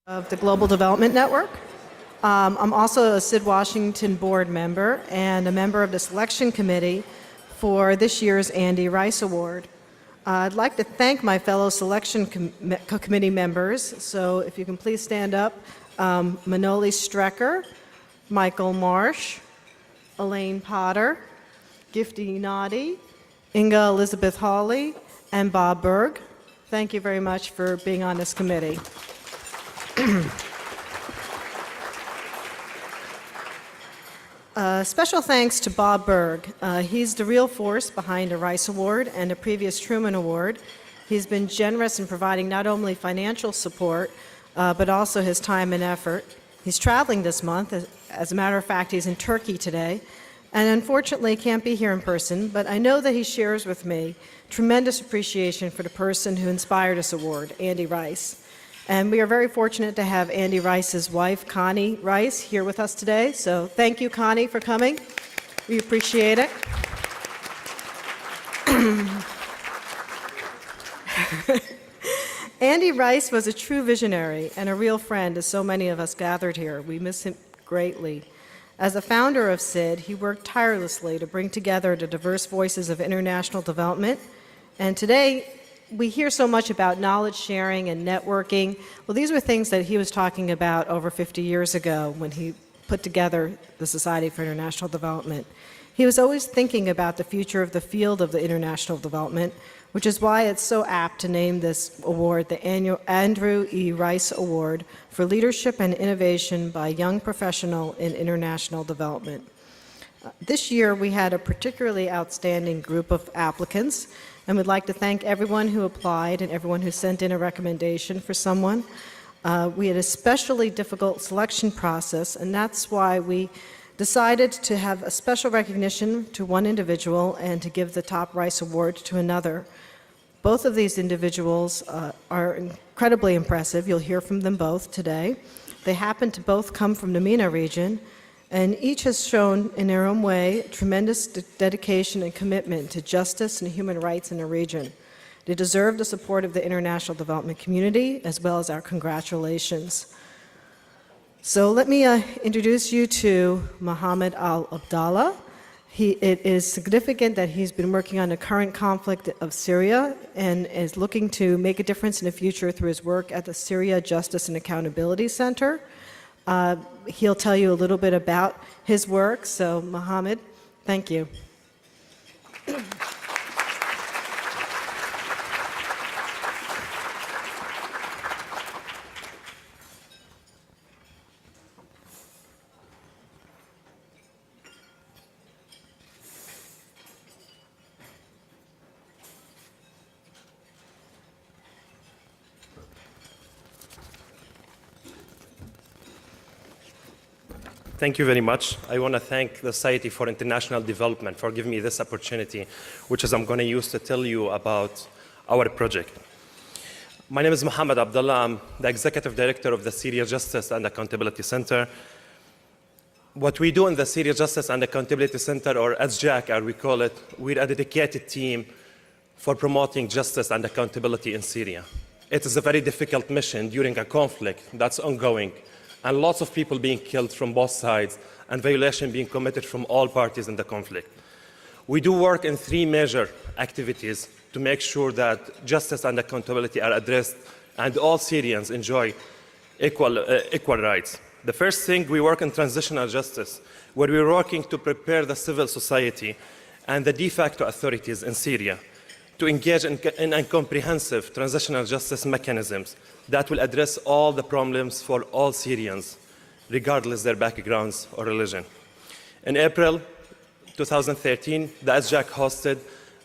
Of the Global Development Network. I'm also a SID Washington board member and a member of the selection committee for this year's Andy Rice Award. I'd like to thank my fellow selection committee members. So if you can please stand up. Manoli Strecker, Michael Marsh, Elaine Potter, Gifty Noddy, Inga Elizabeth Hawley, and Bob Berg. Thank you very much for being on this committee. Special thanks to Bob Berg. He's the real force behind the Rice Award and the previous Truman Award. He's been generous in providing not only financial support, but also his time and effort. He's traveling this month. As a matter of fact, he's in Turkey today, and unfortunately can't be here in person, but I know that he shares with me tremendous appreciation for the person who inspired this award, Andy Rice. And we are very fortunate to have Andy Rice's wife, Connie Rice, here with us today. So thank you, Connie, for coming. We appreciate it. Andy Rice was a true visionary and a real friend, as so many of us gathered here. We miss him greatly. As a founder of SID, he worked tirelessly to bring together the diverse voices of international development. And today, we hear so much about knowledge sharing and networking. Well, these were things that he was talking about over 50 years ago when he put together the Society for International Development. He was always thinking about the future of the field of the international development, which is why it's so apt to name this award the annual Andrew E. Rice Award for Leadership and Innovation by a Young Professional in International Development. This year, we had a particularly outstanding group of applicants, and we'd like to thank everyone who applied and everyone who sent in a recommendation for someone. We had a especially difficult selection process, and that's why we decided to have a special recognition to one individual and to give the top Rice Award to another. Both of these individuals are incredibly impressive. You'll hear from them both today. They happen to both come from the MENA region, and each has shown in their own way tremendous dedication and commitment to justice and human rights in the region. They deserve the support of the international development community, as well as our congratulations. So let me introduce you to Mohammed Al-Abdallah. It is significant that he's been working on the current conflict of Syria and is looking to make a difference in the future through his work at the Syria Justice and Accountability Center. He'll tell you a little bit about his work. So, Mohammed, thank you. Thank you very much. I want to thank the Society for International Development for giving me this opportunity, which is I'm going to use to tell you about our project. My name is Mohammed Abdallah. I'm the Executive Director of the Syria Justice and Accountability Center. What we do in the Syria Justice and Accountability Center, or SJAC as we call it, we're a dedicated team for promoting justice and accountability in Syria. It is a very difficult mission during a conflict that's ongoing, and lots of people being killed from both sides, and violation being committed from all parties in the conflict. We do work in three major activities to make sure that justice and accountability are addressed and all Syrians enjoy equal rights. The first thing, we work in transitional justice, where we're working to prepare the civil society and the de facto authorities in Syria to engage in a comprehensive transitional justice mechanisms that will address all the problems for all Syrians, regardless their backgrounds or religion. In April 2013, the SJAC hosted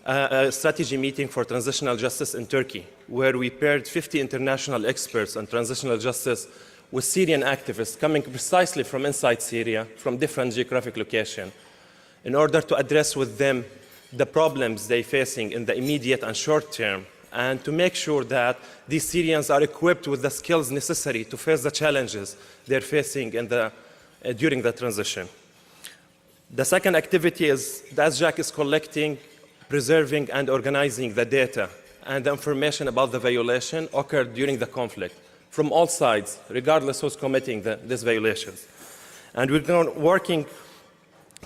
a strategy meeting for transitional justice in Turkey, where we paired 50 international experts on transitional justice with Syrian activists coming precisely from inside Syria, from different geographic locations, in order to address with them the problems they're facing in the immediate and short term, and to make sure that these Syrians are equipped with the skills necessary to face the challenges they're facing during the transition. The second activity is the SJAC is collecting, preserving, and organizing the data and the information about the violation occurred during the conflict, from all sides, regardless who's committing these violations. And we're working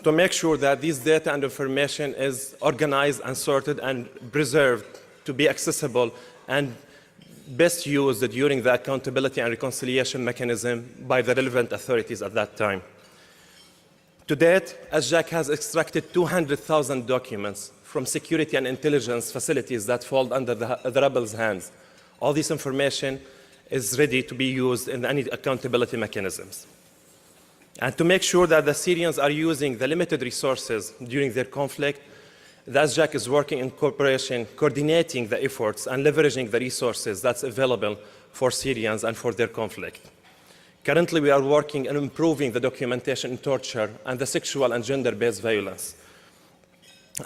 to make sure that this data and information is organized and sorted and preserved to be accessible and best used during the accountability and reconciliation mechanism by the relevant authorities at that time. To date, SJAC has extracted 200,000 documents from security and intelligence facilities that fall under the rebels' hands. All this information is ready to be used in any accountability mechanisms. And to make sure that the Syrians are using the limited resources during their conflict, the SJAC is working in cooperation, coordinating the efforts and leveraging the resources that's available for Syrians and for their conflict. Currently, we are working on improving the documentation in torture and the sexual and gender-based violence,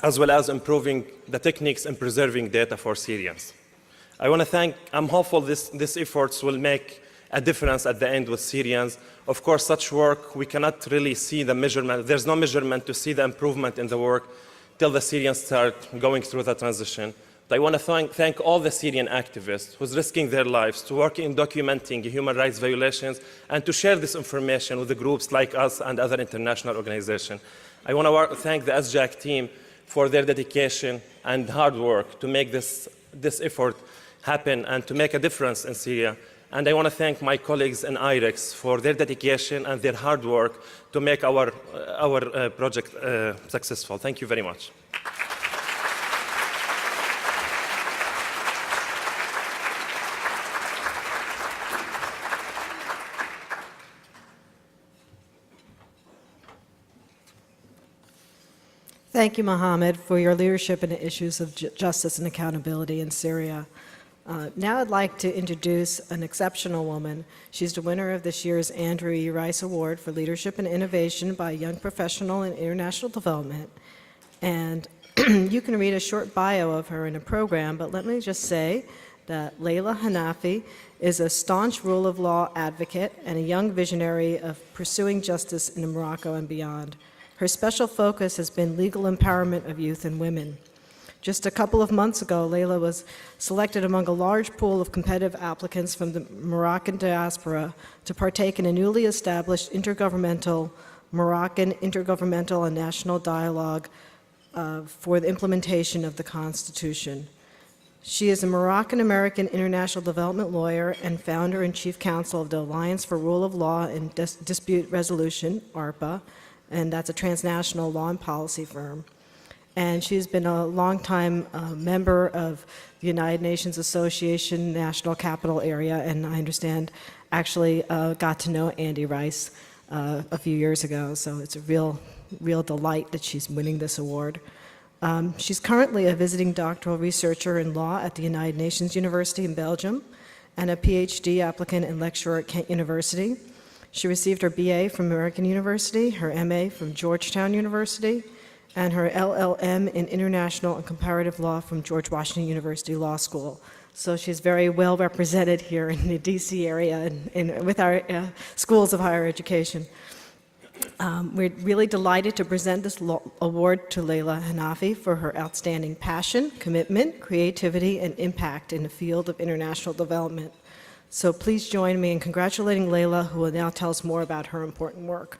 as well as improving the techniques in preserving data for Syrians. I'm hopeful these efforts will make a difference at the end with Syrians. Of course, such work, we cannot really see the measurement. There's no measurement to see the improvement in the work till the Syrians start going through the transition. But I want to thank all the Syrian activists who's risking their lives to work in documenting human rights violations and to share this information with the groups like us and other international organizations. I want to thank the SJAC team for their dedication and hard work to make this effort happen and to make a difference in Syria. And I want to thank my colleagues in IREX for their dedication and their hard work to make our project successful. Thank you very much. Thank you, Mohammed, for your leadership in the issues of justice and accountability in Syria. Now I'd like to introduce an exceptional woman. She's the winner of this year's Andrew E. Rice Award for Leadership and Innovation by a Young Professional in International Development. And you can read a short bio of her in a program, but let me just say that Layla Hanafi is a staunch rule of law advocate and a young visionary of pursuing justice in Morocco and beyond. Her special focus has been legal empowerment of youth and women. Just a couple of months ago, Layla was selected among a large pool of competitive applicants from the Moroccan diaspora to partake in a newly established Moroccan intergovernmental and national dialogue for the implementation of the Constitution. She is a Moroccan-American international development lawyer and founder and chief counsel of the Alliance for Rule of Law and Dispute Resolution, ARPA, and that's a transnational law and policy firm. And she's been a longtime member of the United Nations Association National Capital Area, and I understand actually got to know Andy Rice a few years ago, so it's a real delight that she's winning this award. She's currently a visiting doctoral researcher in law at the United Nations University in Belgium and a PhD applicant and lecturer at Kent University. She received her BA from American University, her MA from Georgetown University, and her LLM in International and Comparative Law from George Washington University Law School. So she's very well represented here in the DC area and with our schools of higher education. We're really delighted to present this award to Layla Hanafi for her outstanding passion, commitment, creativity, and impact in the field of international development. So please join me in congratulating Layla, who will now tell us more about her important work.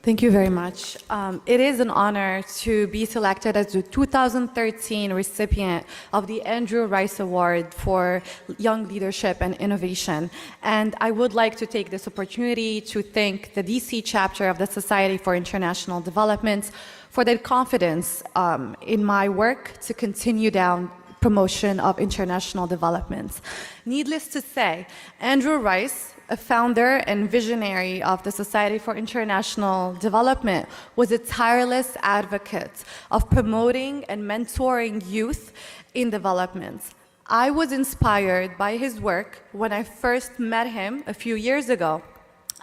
Thank you very much. It is an honor to be selected as the 2013 recipient of the Andrew Rice Award for Young Leadership and Innovation. And I would like to take this opportunity to thank the DC chapter of the Society for International Development for their confidence in my work to continue down promotion of international development. Needless to say, Andrew Rice, a founder and visionary of the Society for International Development, was a tireless advocate of promoting and mentoring youth in development. I was inspired by his work when I first met him a few years ago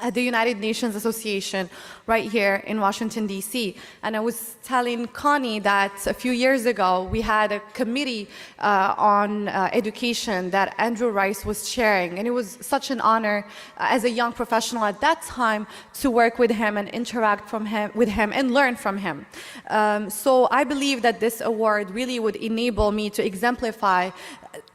at the United Nations Association right here in Washington, D.C. And I was telling Connie that a few years ago we had a committee on education that Andrew Rice was chairing. And it was such an honor as a young professional at that time to work with him and interact with him and learn from him. So I believe that this award really would enable me to exemplify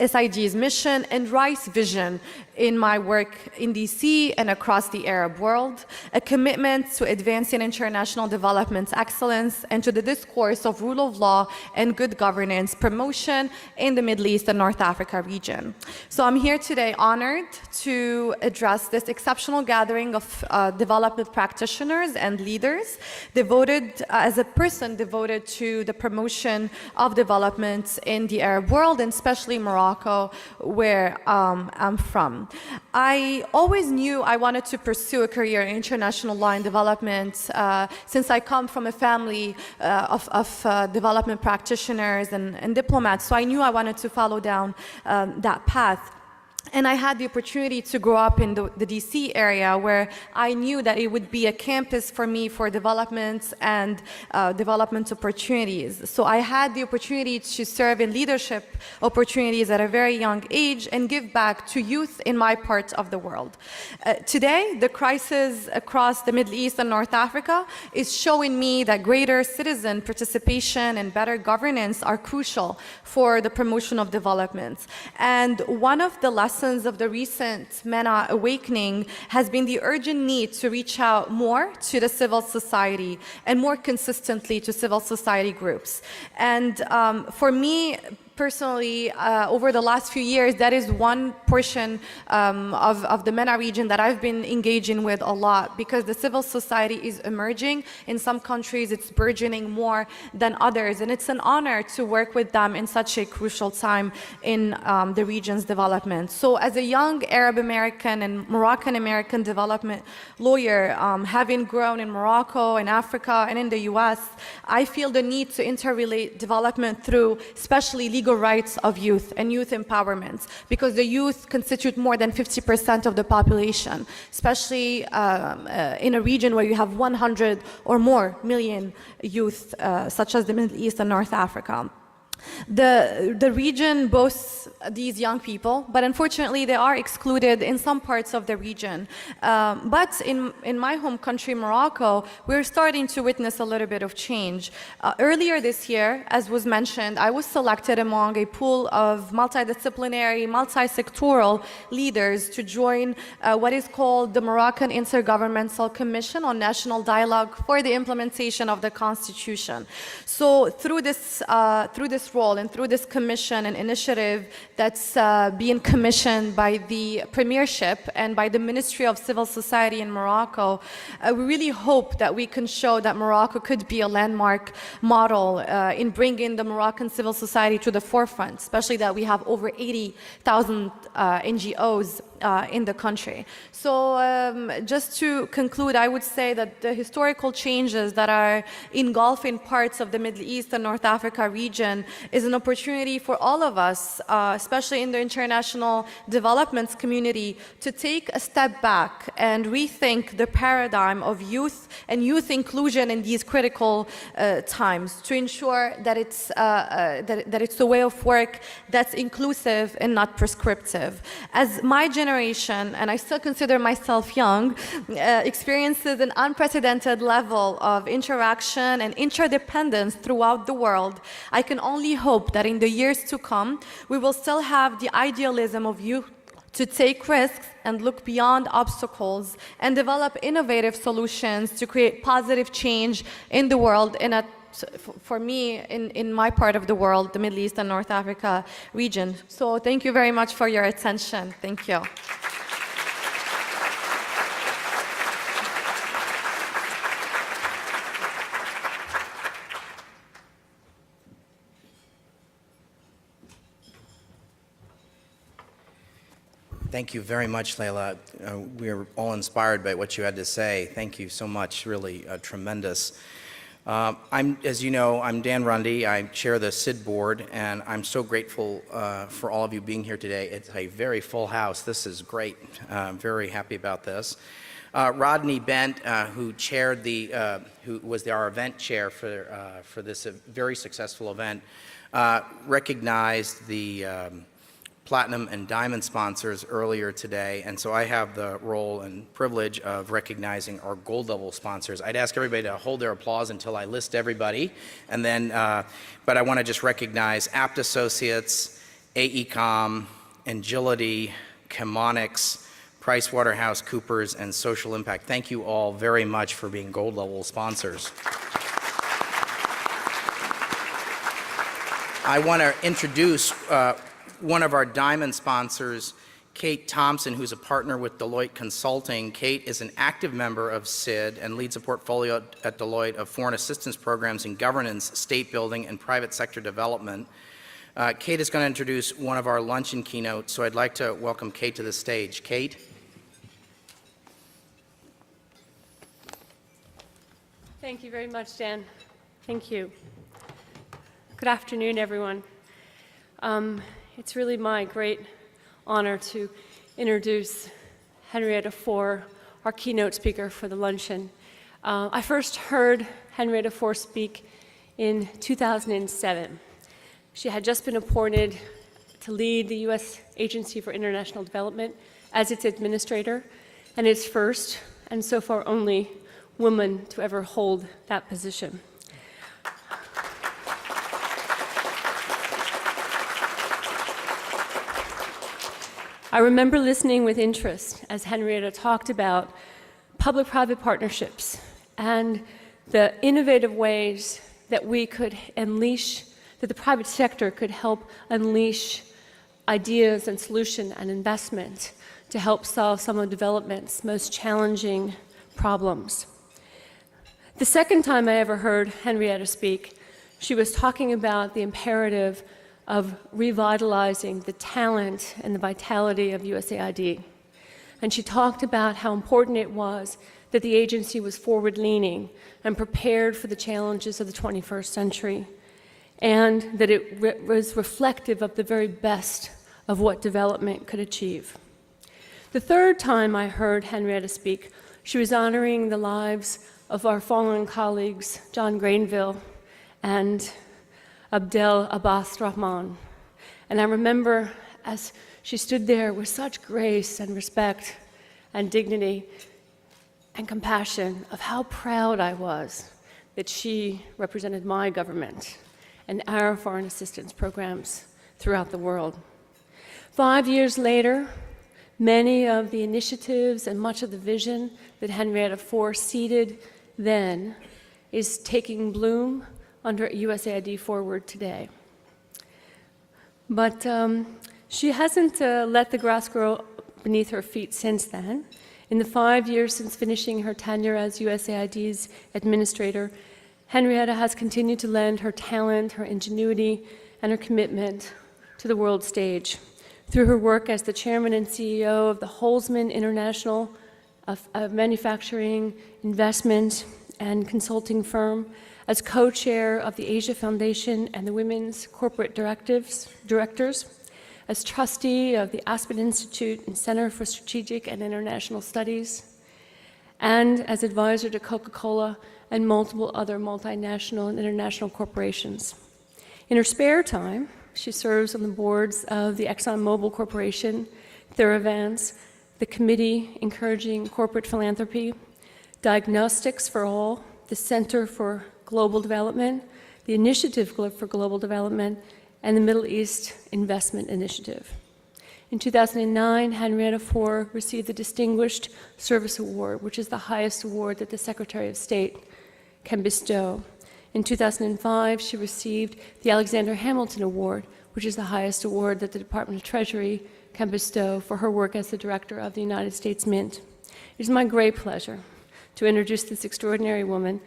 SID's mission and Rice's vision in my work in DC and across the Arab world, a commitment to advancing international development excellence and to the discourse of rule of law and good governance promotion in the Middle East and North Africa region. So I'm here today honored to address this exceptional gathering of development practitioners and leaders devoted, as a person devoted to the promotion of development in the Arab world and especially Morocco, where I'm from. I always knew I wanted to pursue a career in international law and development since I come from a family of development practitioners and diplomats, so I knew I wanted to follow down that path. And I had the opportunity to grow up in the DC area where I knew that it would be a campus for me for development and development opportunities. So I had the opportunity to serve in leadership opportunities at a very young age and give back to youth in my part of the world. Today, the crisis across the Middle East and North Africa is showing me that greater citizen participation and better governance are crucial for the promotion of development. And one of the lessons of the recent MENA awakening has been the urgent need to reach out more to the civil society and more consistently to civil society groups. And for me, personally, over the last few years, that is one portion of the MENA region that I've been engaging with a lot because the civil society is emerging. In some countries, it's burgeoning more than others, and it's an honor to work with them in such a crucial time in the region's development. So as a young Arab American and Moroccan American development lawyer, having grown in Morocco and Africa and in the US, I feel the need to interrelate development through especially legal rights of youth and youth empowerment, because the youth constitute more than 50% of the population, especially in a region where you have 100 or more million youth, such as the Middle East and North Africa. The region boasts these young people, but unfortunately they are excluded in some parts of the region. But in my home country, Morocco, we're starting to witness a little bit of change. Earlier this year, as was mentioned, I was selected among a pool of multidisciplinary, multi-sectoral leaders to join what is called the Moroccan Intergovernmental Commission on National Dialogue for the Implementation of the Constitution. So through this role and through this commission and initiative that's being commissioned by the Premiership and by the Ministry of Civil Society in Morocco, we really hope that we can show that Morocco could be a landmark model in bringing the Moroccan civil society to the forefront, especially that we have over 80,000 NGOs in the country. So just to conclude, I would say that the historical changes that are engulfing parts of the Middle East and North Africa region is an opportunity for all of us, especially in the international development community, to take a step back and rethink the paradigm of youth and youth inclusion in these critical times to ensure that it's a way of work that's inclusive and not prescriptive. As my generation, and I still consider myself young, experiences an unprecedented level of interaction and interdependence throughout the world, I can only hope that in the years to come, we will still have the idealism of youth to take risks and look beyond obstacles and develop innovative solutions to create positive change in the world and for me, in my part of the world, the Middle East and North Africa region. So thank you very much for your attention. Thank you. Thank you very much, Leila. We are all inspired by what you had to say. Thank you so much, really tremendous. As you know, I'm Dan Rundy. I chair the SID board, and I'm so grateful for all of you being here today. It's a very full house. This is great. I'm very happy about this. Rodney Bent, who chaired who was our event chair for this very successful event, recognized the platinum and diamond sponsors earlier today, and so I have the role and privilege of recognizing our gold level sponsors. I'd ask everybody to hold their applause until I list everybody, and then, but I want to just recognize Apt Associates, AECOM, Agility, Chemonics, PricewaterhouseCoopers, and Social Impact. Thank you all very much for being gold level sponsors. I want to introduce one of our diamond sponsors, Kate Thompson, who's a partner with Deloitte Consulting. Kate is an active member of SID and leads a portfolio at Deloitte of foreign assistance programs in governance, state building, and private sector development. Kate is going to introduce one of our luncheon keynotes, so I'd like to welcome Kate to the stage. Kate? Thank you very much, Dan. Thank you. Good afternoon, everyone. It's really my great honor to introduce Henrietta Fore, our keynote speaker for the luncheon. I first heard Henrietta Fore speak in 2007. She had just been appointed to lead the U.S. Agency for International Development as its administrator, and its first, and so far only, woman to ever hold that position. I remember listening with interest as Henrietta talked about public-private partnerships and the innovative ways that we could unleash, that the private sector could help unleash ideas and solution and investment to help solve some of development's most challenging problems. The second time I ever heard Henrietta speak, she was talking about the imperative of revitalizing the talent and the vitality of USAID. And she talked about how important it was that the agency was forward-leaning and prepared for the challenges of the 21st century, and that it was reflective of the very best of what development could achieve. The third time I heard Henrietta speak, she was honoring the lives of our fallen colleagues, John Granville and Abdel Abbas Rahman. And I remember as she stood there with such grace and respect and dignity and compassion of how proud I was that she represented my government and our foreign assistance programs throughout the world. 5 years later, many of the initiatives and much of the vision that Henrietta Fore seeded then is taking bloom under USAID Forward today. But she hasn't let the grass grow beneath her feet since then. In the 5 years since finishing her tenure as USAID's administrator, Henrietta has continued to lend her talent, her ingenuity, and her commitment to the world stage. Through her work as the chairman and CEO of the Holsman International, a manufacturing, investment, and consulting firm, as co-chair of the Asia Foundation and the Women's Corporate Directors, as trustee of the Aspen Institute and Center for Strategic and International Studies, and as advisor to Coca-Cola and multiple other multinational and international corporations. In her spare time, she serves on the boards of the ExxonMobil Corporation, Theravance, the Committee Encouraging Corporate Philanthropy, Diagnostics for All, the Center for Global Development, the Initiative for Global Development, and the Middle East Investment Initiative. In 2009, Henrietta Fore received the Distinguished Service Award, which is the highest award that the Secretary of State can bestow. In 2005, she received the Alexander Hamilton Award, which is the highest award that the Department of Treasury can bestow for her work as the Director of the United States Mint. It is my great pleasure to introduce this extraordinary woman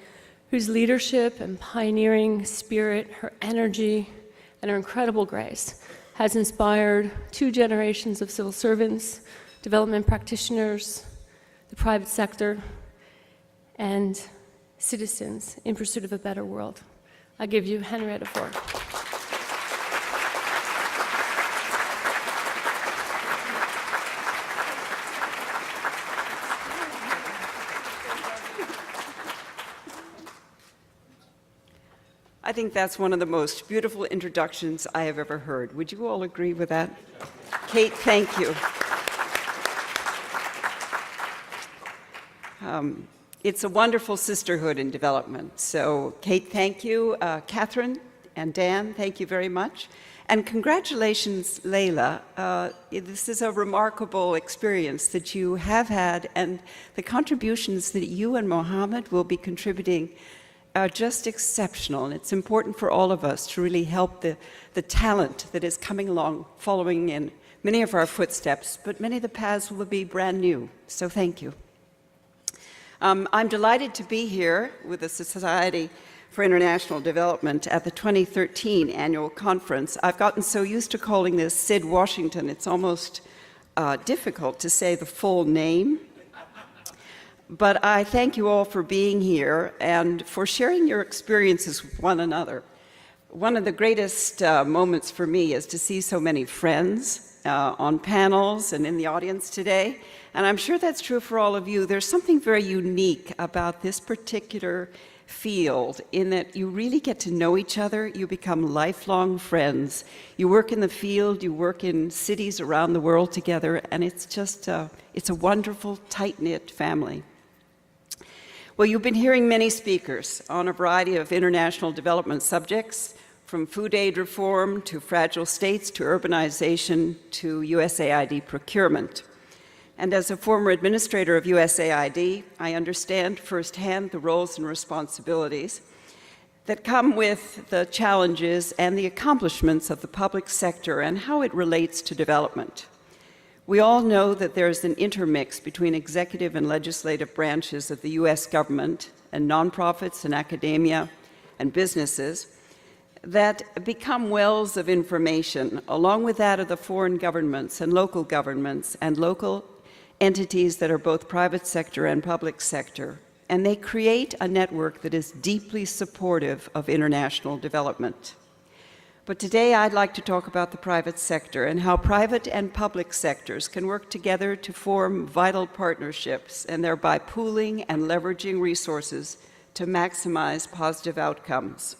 whose leadership and pioneering spirit, her energy, and her incredible grace has inspired 2 generations of civil servants, development practitioners, the private sector, and citizens in pursuit of a better world. I give you Henrietta Fore. I think that's one of the most beautiful introductions I have ever heard. Would you all agree with that? Kate, thank you. It's a wonderful sisterhood in development. So, Kate, thank you. Catherine and Dan, thank you very much. And congratulations, Leila. This is a remarkable experience that you have had, and the contributions that you and Mohammed will be contributing are just exceptional. And it's important for all of us to really help the talent that is coming along, following in many of our footsteps, but many of the paths will be brand new. So thank you. I'm delighted to be here with the Society for International Development at the 2013 annual conference. I've gotten so used to calling this SID Washington, it's almost difficult to say the full name. But I thank you all for being here and for sharing your experiences with one another. One of the greatest moments for me is to see so many friends on panels and in the audience today. And I'm sure that's true for all of you. There's something very unique about this particular field in that you really get to know each other. You become lifelong friends. You work in the field, you work in cities around the world together, and it's just, it's a wonderful, tight-knit family. Well, you've been hearing many speakers on a variety of international development subjects, from food aid reform to fragile states to urbanization to USAID procurement. And as a former administrator of USAID, I understand firsthand the roles and responsibilities that come with the challenges and the accomplishments of the public sector and how it relates to development. We all know that there's an intermix between executive and legislative branches of the US government and nonprofits and academia and businesses that become wells of information, along with that of the foreign governments and local entities that are both private sector and public sector. And they create a network that is deeply supportive of international development. But today I'd like to talk about the private sector and how private and public sectors can work together to form vital partnerships and thereby pooling and leveraging resources to maximize positive outcomes.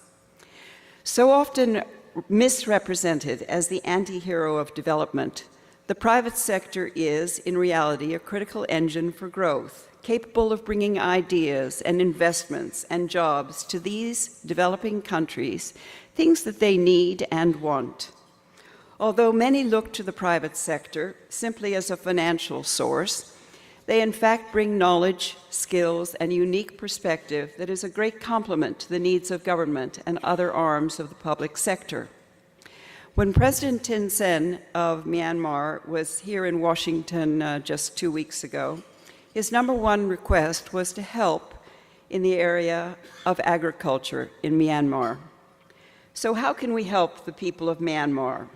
So often misrepresented as the anti-hero of development, the private sector is, in reality, a critical engine for growth, capable of bringing ideas and investments and jobs to these developing countries, things that they need and want. Although many look to the private sector simply as a financial source, they in fact bring knowledge, skills, and unique perspective that is a great complement to the needs of government and other arms of the public sector. When President Thein Sein of Myanmar was here in Washington just 2 weeks ago, his number one request was to help in the area of agriculture in Myanmar. So how can we help the people of Myanmar?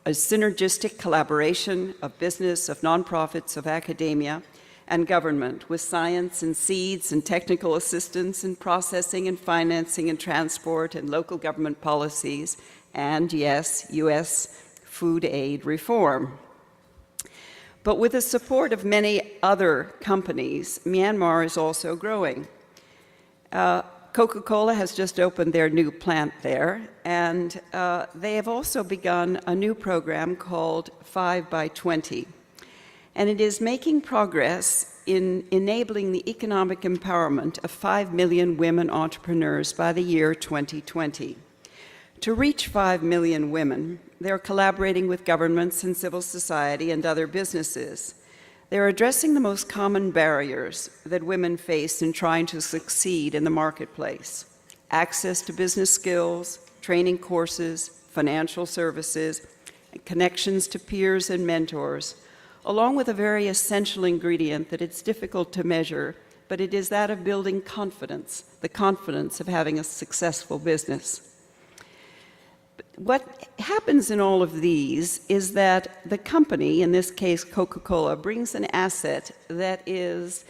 A synergistic collaboration of business, of nonprofits, of academia, and government with science and seeds and technical assistance and processing and financing and transport and local government policies and, yes, U.S. food aid reform. But with the support of many other companies, Myanmar is also growing. Coca-Cola has just opened their new plant there, and they have also begun a new program called 5x20. And it is making progress in enabling the economic empowerment of 5 million women entrepreneurs by the year 2020. To reach 5 million women, they're collaborating with governments and civil society and other businesses. They're addressing the most common barriers that women face in trying to succeed in the marketplace: access to business skills, training courses, financial services, and connections to peers and mentors, along with a very essential ingredient that it's difficult to measure, but it is that of building confidence, the confidence of having a successful business. What happens in all of these is that the company, in this case Coca-Cola, brings an asset that is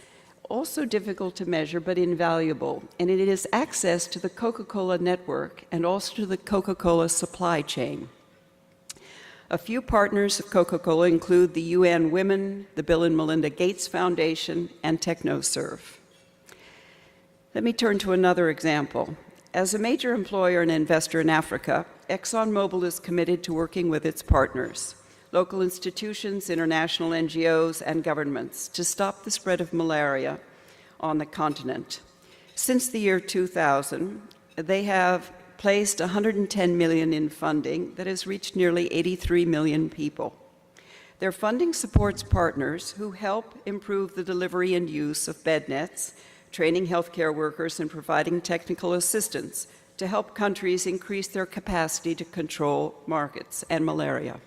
also difficult to measure but invaluable, and it is access to the Coca-Cola network and also to the Coca-Cola supply chain. A few partners of Coca-Cola include the UN Women, the Bill and Melinda Gates Foundation, and TechnoServe. Let me turn to another example. As a major employer and investor in Africa, ExxonMobil is committed to working with its partners, local institutions, international NGOs, and governments to stop the spread of malaria on the continent. Since the year 2000, they have placed $110 million in funding that has reached nearly 83 million people. Their funding supports partners who help improve the delivery and use of bed nets, training healthcare workers, and providing technical assistance to help countries increase their capacity to control markets and malaria.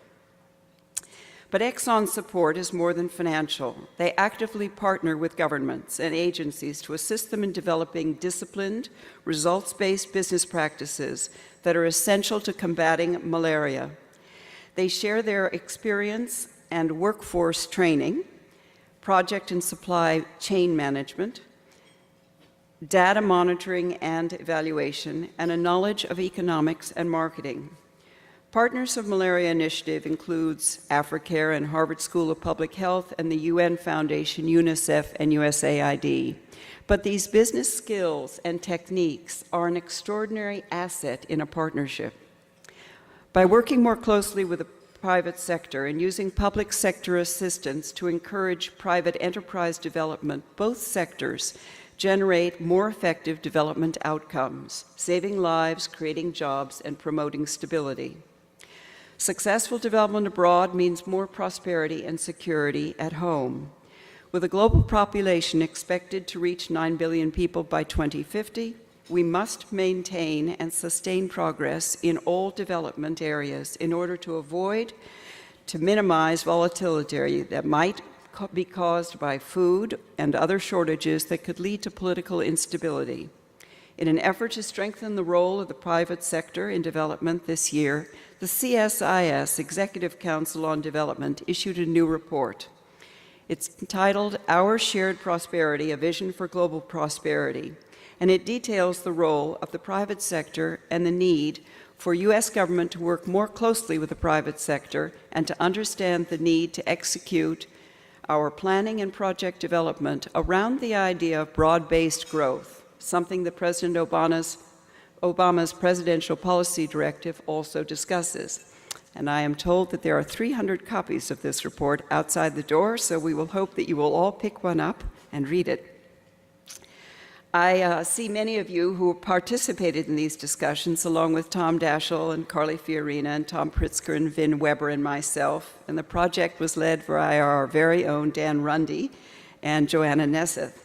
But Exxon's support is more than financial. They actively partner with governments and agencies to assist them in developing disciplined, results-based business practices that are essential to combating malaria. They share their experience and workforce training, project and supply chain management, data monitoring and evaluation, and a knowledge of economics and marketing. Partners of Malaria Initiative includes Africare and Harvard School of Public Health and the UN Foundation, UNICEF, and USAID. But these business skills and techniques are an extraordinary asset in a partnership. By working more closely with the private sector and using public sector assistance to encourage private enterprise development, both sectors generate more effective development outcomes, saving lives, creating jobs, and promoting stability. Successful development abroad means more prosperity and security at home. With a global population expected to reach 9 billion people by 2050, we must maintain and sustain progress in all development areas in order to minimize volatility that might be caused by food and other shortages that could lead to political instability. In an effort to strengthen the role of the private sector in development this year, the CSIS, Executive Council on Development, issued a new report. It's entitled Our Shared Prosperity, A Vision for Global Prosperity, and it details the role of the private sector and the need for U.S. government to work more closely with the private sector and to understand the need to execute our planning and project development around the idea of broad-based growth, something that President Obama's presidential policy directive also discusses. And I am told that there are 300 copies of this report outside the door, so we will hope that you will all pick one up and read it. I see many of you who participated in these discussions, along with Tom Daschle and Carly Fiorina and Tom Pritzker and Vin Weber and myself, and the project was led by our very own Dan Rundy and Joanna Nesseth.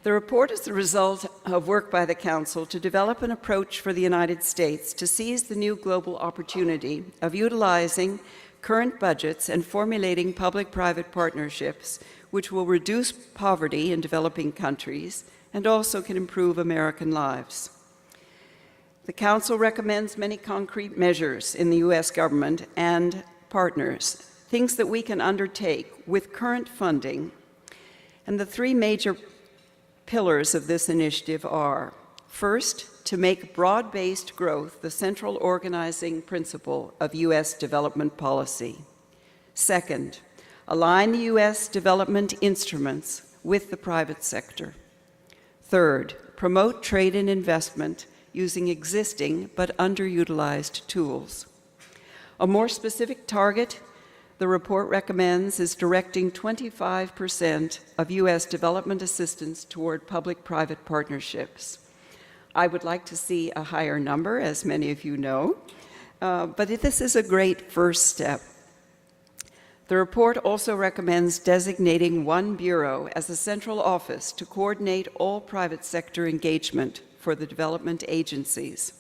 The report is the result of work by the Council to develop an approach for the United States to seize the new global opportunity of utilizing current budgets and formulating public-private partnerships which will reduce poverty in developing countries and also can improve American lives. The Council recommends many concrete measures in the U.S. government and partners, things that we can undertake with current funding. And the three major pillars of this initiative are, first, to make broad-based growth the central organizing principle of U.S. development policy. Second, align the U.S. development instruments with the private sector. Third, promote trade and investment using existing but underutilized tools. A more specific target the report recommends is directing 25% of U.S. development assistance toward public-private partnerships. I would like to see a higher number, as many of you know, but this is a great first step. The report also recommends designating one bureau as a central office to coordinate all private sector engagement for the development agencies.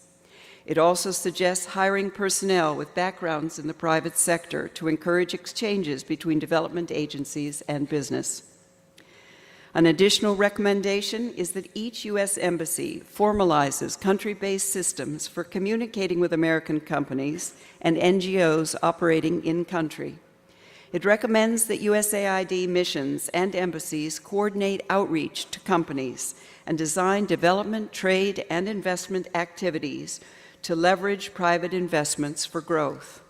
It also suggests hiring personnel with backgrounds in the private sector to encourage exchanges between development agencies and business. An additional recommendation is that each U.S. embassy formalizes country-based systems for communicating with American companies and NGOs operating in country. It recommends that USAID missions and embassies coordinate outreach to companies and design development, trade, and investment activities to leverage private investments for growth.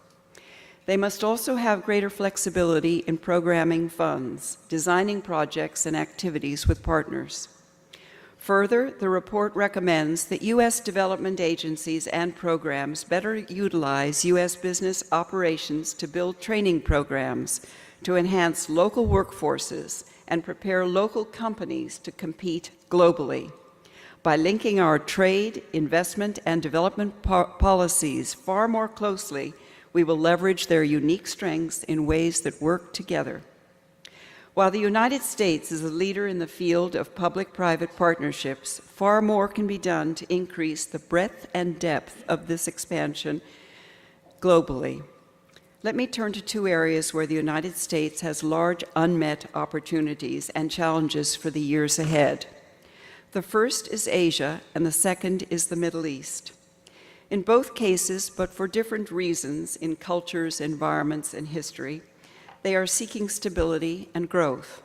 They must also have greater flexibility in programming funds, designing projects and activities with partners. Further, the report recommends that U.S. development agencies and programs better utilize U.S. business operations to build training programs to enhance local workforces and prepare local companies to compete globally. By linking our trade, investment, and development policies far more closely, we will leverage their unique strengths in ways that work together. While the United States is a leader in the field of public-private partnerships, far more can be done to increase the breadth and depth of this expansion globally. Let me turn to two areas where the United States has large unmet opportunities and challenges for the years ahead. The first is Asia, and the second is the Middle East. In both cases, but for different reasons in cultures, environments, and history, they are seeking stability and growth.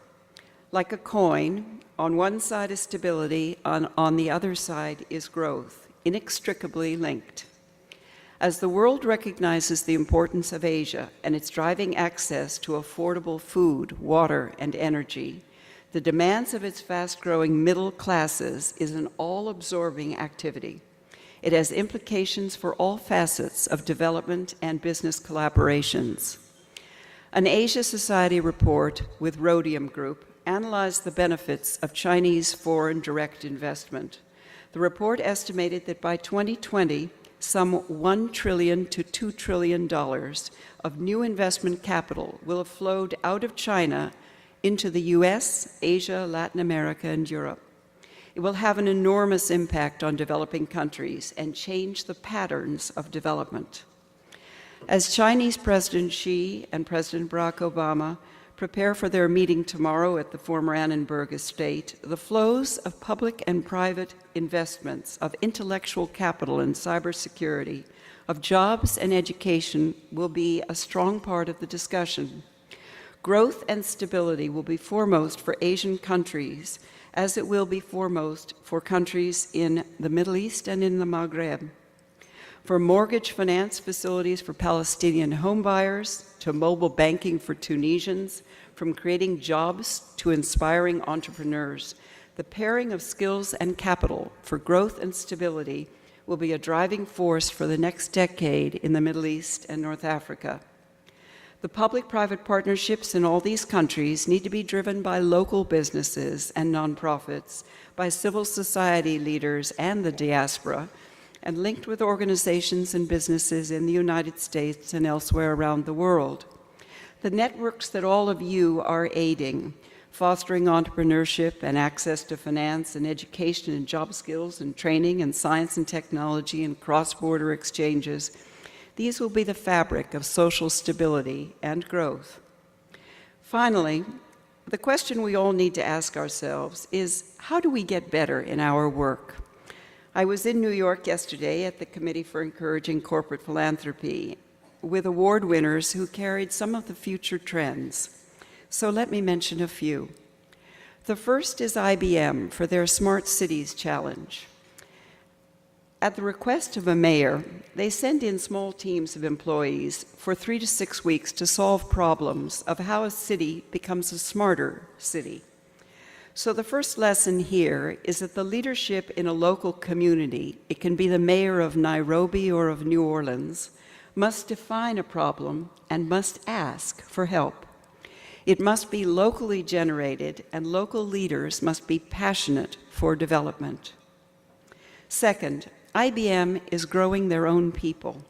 Like a coin, on one side is stability, on the other side is growth, inextricably linked. As the world recognizes the importance of Asia and its driving access to affordable food, water, and energy, the demands of its fast-growing middle classes is an all-absorbing activity. It has implications for all facets of development and business collaborations. An Asia Society report with Rhodium Group analyzed the benefits of Chinese foreign direct investment. The report estimated that by 2020, some $1 trillion to $2 trillion of new investment capital will have flowed out of China into the US, Asia, Latin America, and Europe. It will have an enormous impact on developing countries and change the patterns of development. As Chinese President Xi and President Barack Obama prepare for their meeting tomorrow at the former Annenberg estate, the flows of public and private investments, of intellectual capital and cybersecurity, of jobs and education will be a strong part of the discussion. Growth and stability will be foremost for Asian countries, as it will be foremost for countries in the Middle East and in the Maghreb. From mortgage finance facilities for Palestinian homebuyers to mobile banking for Tunisians, from creating jobs to inspiring entrepreneurs, the pairing of skills and capital for growth and stability will be a driving force for the next decade in the Middle East and North Africa. The public-private partnerships in all these countries need to be driven by local businesses and nonprofits, by civil society leaders and the diaspora, and linked with organizations and businesses in the United States and elsewhere around the world. The networks that all of you are aiding, fostering entrepreneurship and access to finance and education and job skills and training and science and technology and cross-border exchanges, these will be the fabric of social stability and growth. Finally, the question we all need to ask ourselves is, how do we get better in our work? I was in New York yesterday at the Committee for Encouraging Corporate Philanthropy with award winners who carried some of the future trends. So let me mention a few. The first is IBM for their Smart Cities Challenge. At the request of a mayor, they send in small teams of employees for 3 to 6 weeks to solve problems of how a city becomes a smarter city. So the first lesson here is that the leadership in a local community, it can be the mayor of Nairobi or of New Orleans, must define a problem and must ask for help. It must be locally generated, and local leaders must be passionate for development. Second, IBM is growing their own people.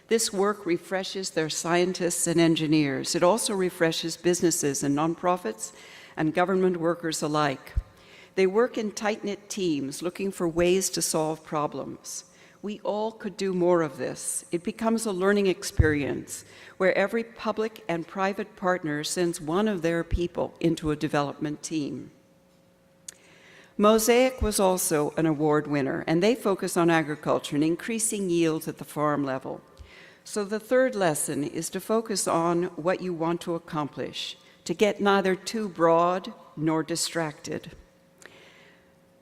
This work refreshes their scientists and engineers. It also refreshes businesses and nonprofits and government workers alike. They work in tight-knit teams looking for ways to solve problems. We all could do more of this. It becomes a learning experience where every public and private partner sends one of their people into a development team. Mosaic was also an award winner, and they focus on agriculture and increasing yields at the farm level. So the third lesson is to focus on what you want to accomplish, to get neither too broad nor distracted.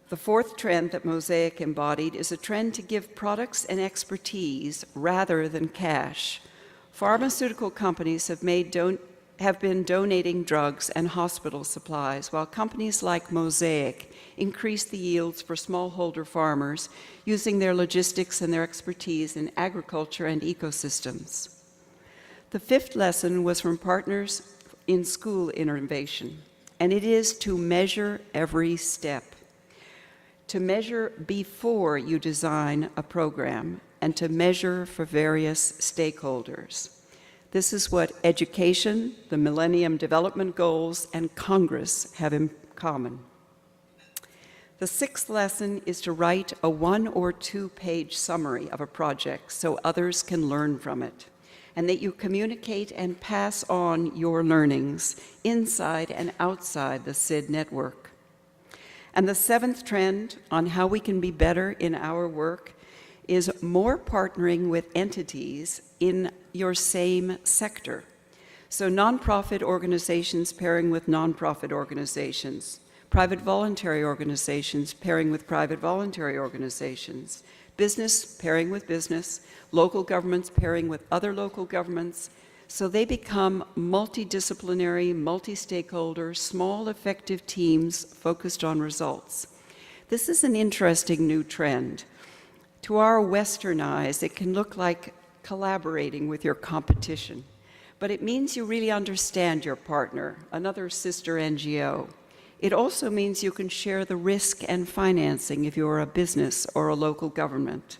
The fourth trend that Mosaic embodied is a trend to give products and expertise rather than cash. Pharmaceutical companies have been donating drugs and hospital supplies, while companies like Mosaic increase the yields for smallholder farmers using their logistics and their expertise in agriculture and ecosystems. The fifth lesson was from partners in school innovation, and it is to measure every step. To measure before you design a program, and to measure for various stakeholders. This is what education, the Millennium Development Goals, and Congress have in common. The sixth lesson is to write a 1 or 2 page summary of a project so others can learn from it, and that you communicate and pass on your learnings inside and outside the SID network. And the seventh trend on how we can be better in our work is more partnering with entities in your same sector. So nonprofit organizations pairing with nonprofit organizations, private voluntary organizations pairing with private voluntary organizations, business pairing with business, local governments pairing with other local governments, so they become multidisciplinary, multi-stakeholder, small effective teams focused on results. This is an interesting new trend. To our Western eyes, it can look like collaborating with your competition, but it means you really understand your partner, another sister NGO. It also means you can share the risk and financing if you're a business or a local government.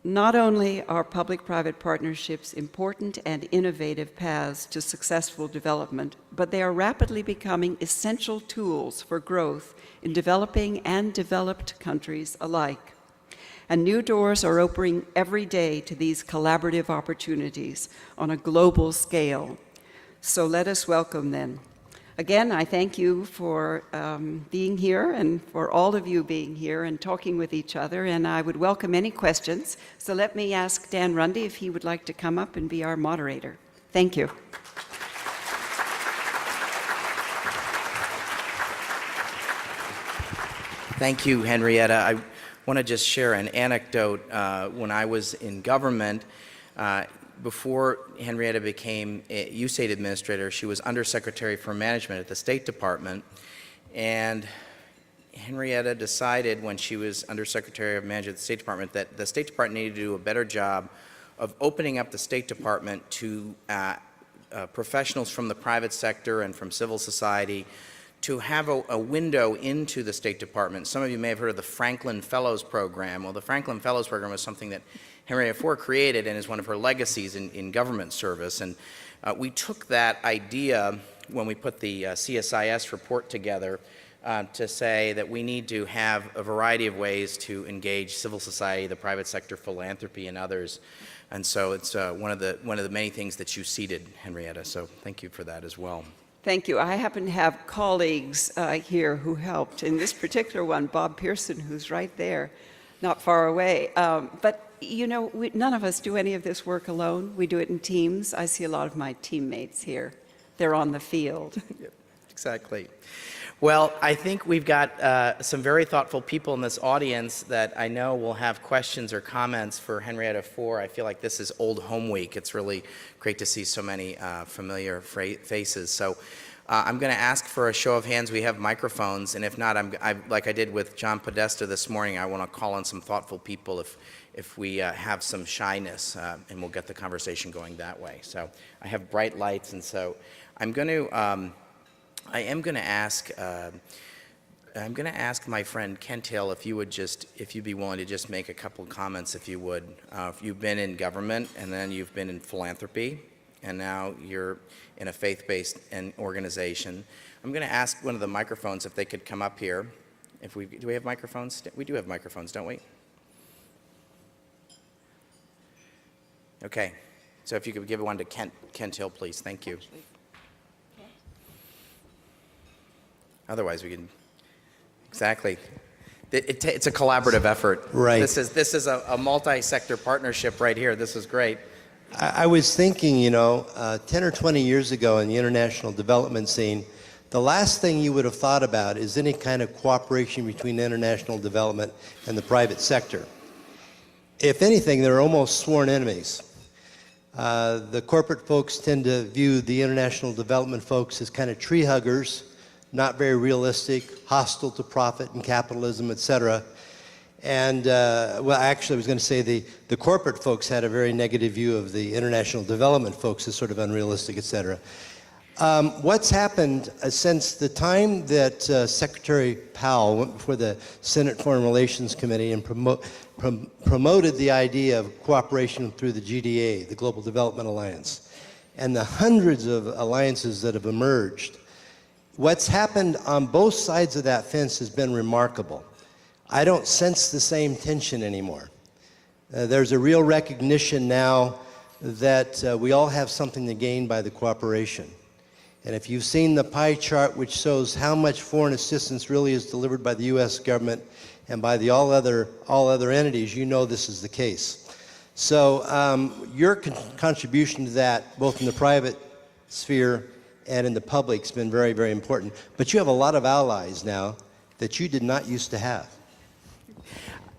Not only are public-private partnerships important and innovative paths to successful development, but they are rapidly becoming essential tools for growth in developing and developed countries alike. And new doors are opening every day to these collaborative opportunities on a global scale. So let us welcome them. Again, I thank you for being here and for all of you being here and talking with each other, and I would welcome any questions. So let me ask Dan Runde if he would like to come up and be our moderator. Thank you. Thank you, Henrietta. I want to just share an anecdote. When I was in government, before Henrietta became a USAID administrator, she was Undersecretary for Management at the State Department. And Henrietta decided when she was Undersecretary of Management at the State Department that the State Department needed to do a better job of opening up the State Department to professionals from the private sector and from civil society to have a window into the State Department. Some of you may have heard of the Franklin Fellows Program. Well, the Franklin Fellows Program was something that Henrietta Fore created and is one of her legacies in government service. And we took that idea when we put the CSIS report together to say that we need to have a variety of ways to engage civil society, the private sector, philanthropy, and others. And so it's one of the many things that you seeded, Henrietta. So thank you for that as well. Thank you. I happen to have colleagues here who helped. In this particular one, Bob Pearson, who's right there, not far away. But you know, none of us do any of this work alone. We do it in teams. I see a lot of my teammates here. They're on the field. Yep, exactly. Well, I think we've got some very thoughtful people in this audience that I know will have questions or comments for Henrietta Fore. I feel like this is Old Home Week. It's really great to see so many familiar faces. So I'm going to ask for a show of hands. We have microphones, and if not, like I did with John Podesta this morning, I want to call on some thoughtful people if we have some shyness, and we'll get the conversation going that way. So I have bright lights, and so I'm going to I'm going to ask my friend Kent Hill if you'd be willing to just make a couple of comments, if you would. If you've been in government, and then you've been in philanthropy, and now you're in a faith-based organization. I'm going to ask one of the microphones if they could come up here. Do we have microphones? We do have microphones, don't we? Okay. So if you could give one to Kent Hill, please. Thank you. Otherwise, we can, exactly. It's a collaborative effort. Right. This is a multi-sector partnership right here. This is great. I was thinking, 10 or 20 years ago in the international development scene, the last thing you would have thought about is any kind of cooperation between international development and the private sector. If anything, they're almost sworn enemies. The corporate folks tend to view the international development folks as kind of tree huggers, not very realistic, hostile to profit and capitalism, et cetera. And, well, actually, I was going to say the corporate folks had a very negative view of the international development folks as sort of unrealistic, et cetera. What's happened since the time that Secretary Powell went before the Senate Foreign Relations Committee and promoted the idea of cooperation through the GDA, the Global Development Alliance, and the hundreds of alliances that have emerged, what's happened on both sides of that fence has been remarkable. I don't sense the same tension anymore. There's a real recognition now that we all have something to gain by the cooperation. And if you've seen the pie chart which shows how much foreign assistance really is delivered by the U.S. government and by the all other entities, you know this is the case. So your contribution to that, both in the private sphere and in the public, has been very, very important. But you have a lot of allies now that you did not used to have.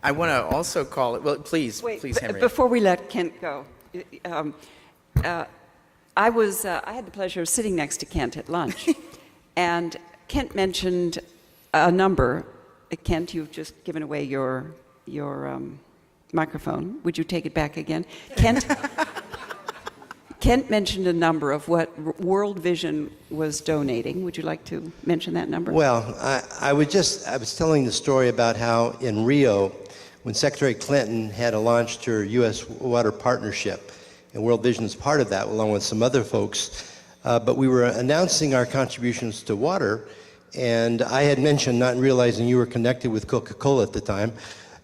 I want to also call it, well, please, Wait, please, Henrietta. before we let Kent go, I had the pleasure of sitting next to Kent at lunch, and Kent mentioned a number. Kent, you've just given away your microphone. Would you take it back again? Kent mentioned a number of what World Vision was donating. Would you like to mention that number? Well, I was telling the story about how in Rio, when Secretary Clinton had launched her U.S. water partnership, and World Vision is part of that, along with some other folks, but we were announcing our contributions to water, and I had mentioned, not realizing you were connected with Coca-Cola at the time,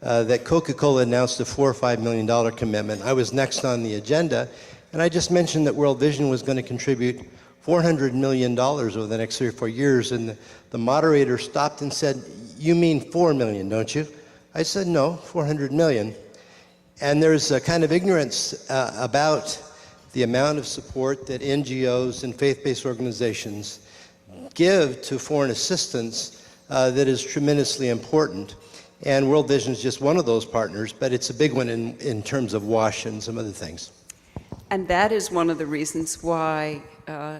that Coca-Cola announced a $4 or $5 million commitment. I was next on the agenda, and I just mentioned that World Vision was going to contribute $400 million over the next 3 or 4 years, and the moderator stopped and said, "You mean 4 million, don't you?" I said, "No, 400 million. And there's a kind of ignorance about the amount of support that NGOs and faith-based organizations give to foreign assistance that is tremendously important. And World Vision is just one of those partners, but it's a big one in terms of WASH and some other things. And that is one of the reasons why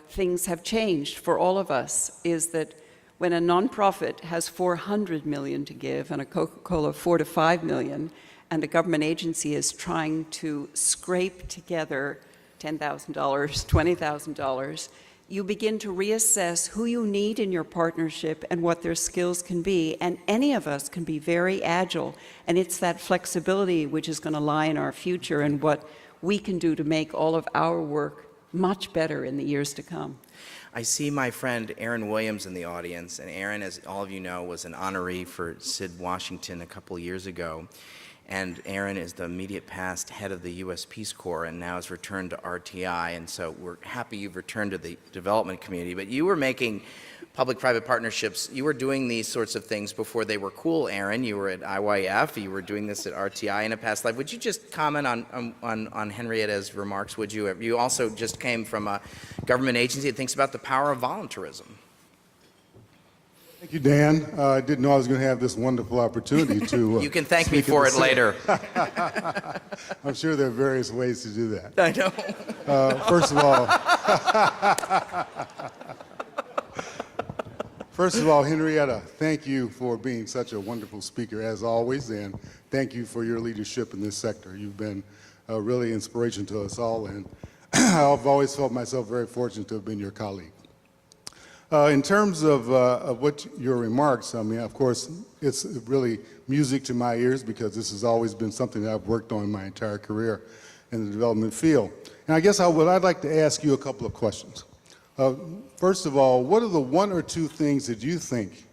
things have changed for all of us, is that when a nonprofit has 400 million to give and a Coca-Cola 4 to 5 million, and a government agency is trying to scrape together $10,000, $20,000, you begin to reassess who you need in your partnership and what their skills can be. And any of us can be very agile. And it's that flexibility which is going to lie in our future and what we can do to make all of our work much better in the years to come. I see my friend Aaron Williams in the audience, and Aaron, as all of you know, was an honoree for SID Washington a couple years ago. And Aaron is the immediate past head of the U.S. Peace Corps and now has returned to RTI. And so we're happy you've returned to the development community. But you were making public-private partnerships. You were doing these sorts of things before they were cool, Aaron. You were at IYF. You were doing this at RTI in a past life. Would you just comment on Henrietta's remarks, would you? You also just came from a government agency that thinks about the power of voluntarism. Thank you, Dan. I didn't know I was going to have this wonderful opportunity to you can thank me for it later. I'm sure there are various ways to do that. I know. First of all, Henrietta, thank you for being such a wonderful speaker as always, and thank you for your leadership in this sector. You've been really inspiration to us all, and I've always felt myself very fortunate to have been your colleague. In terms of what your remarks, I mean, of course, it's really music to my ears because this has always been something that I've worked on my entire career in the development field. And I guess I'd like to ask you a couple of questions. First of all, what are the 1 or 2 things that you think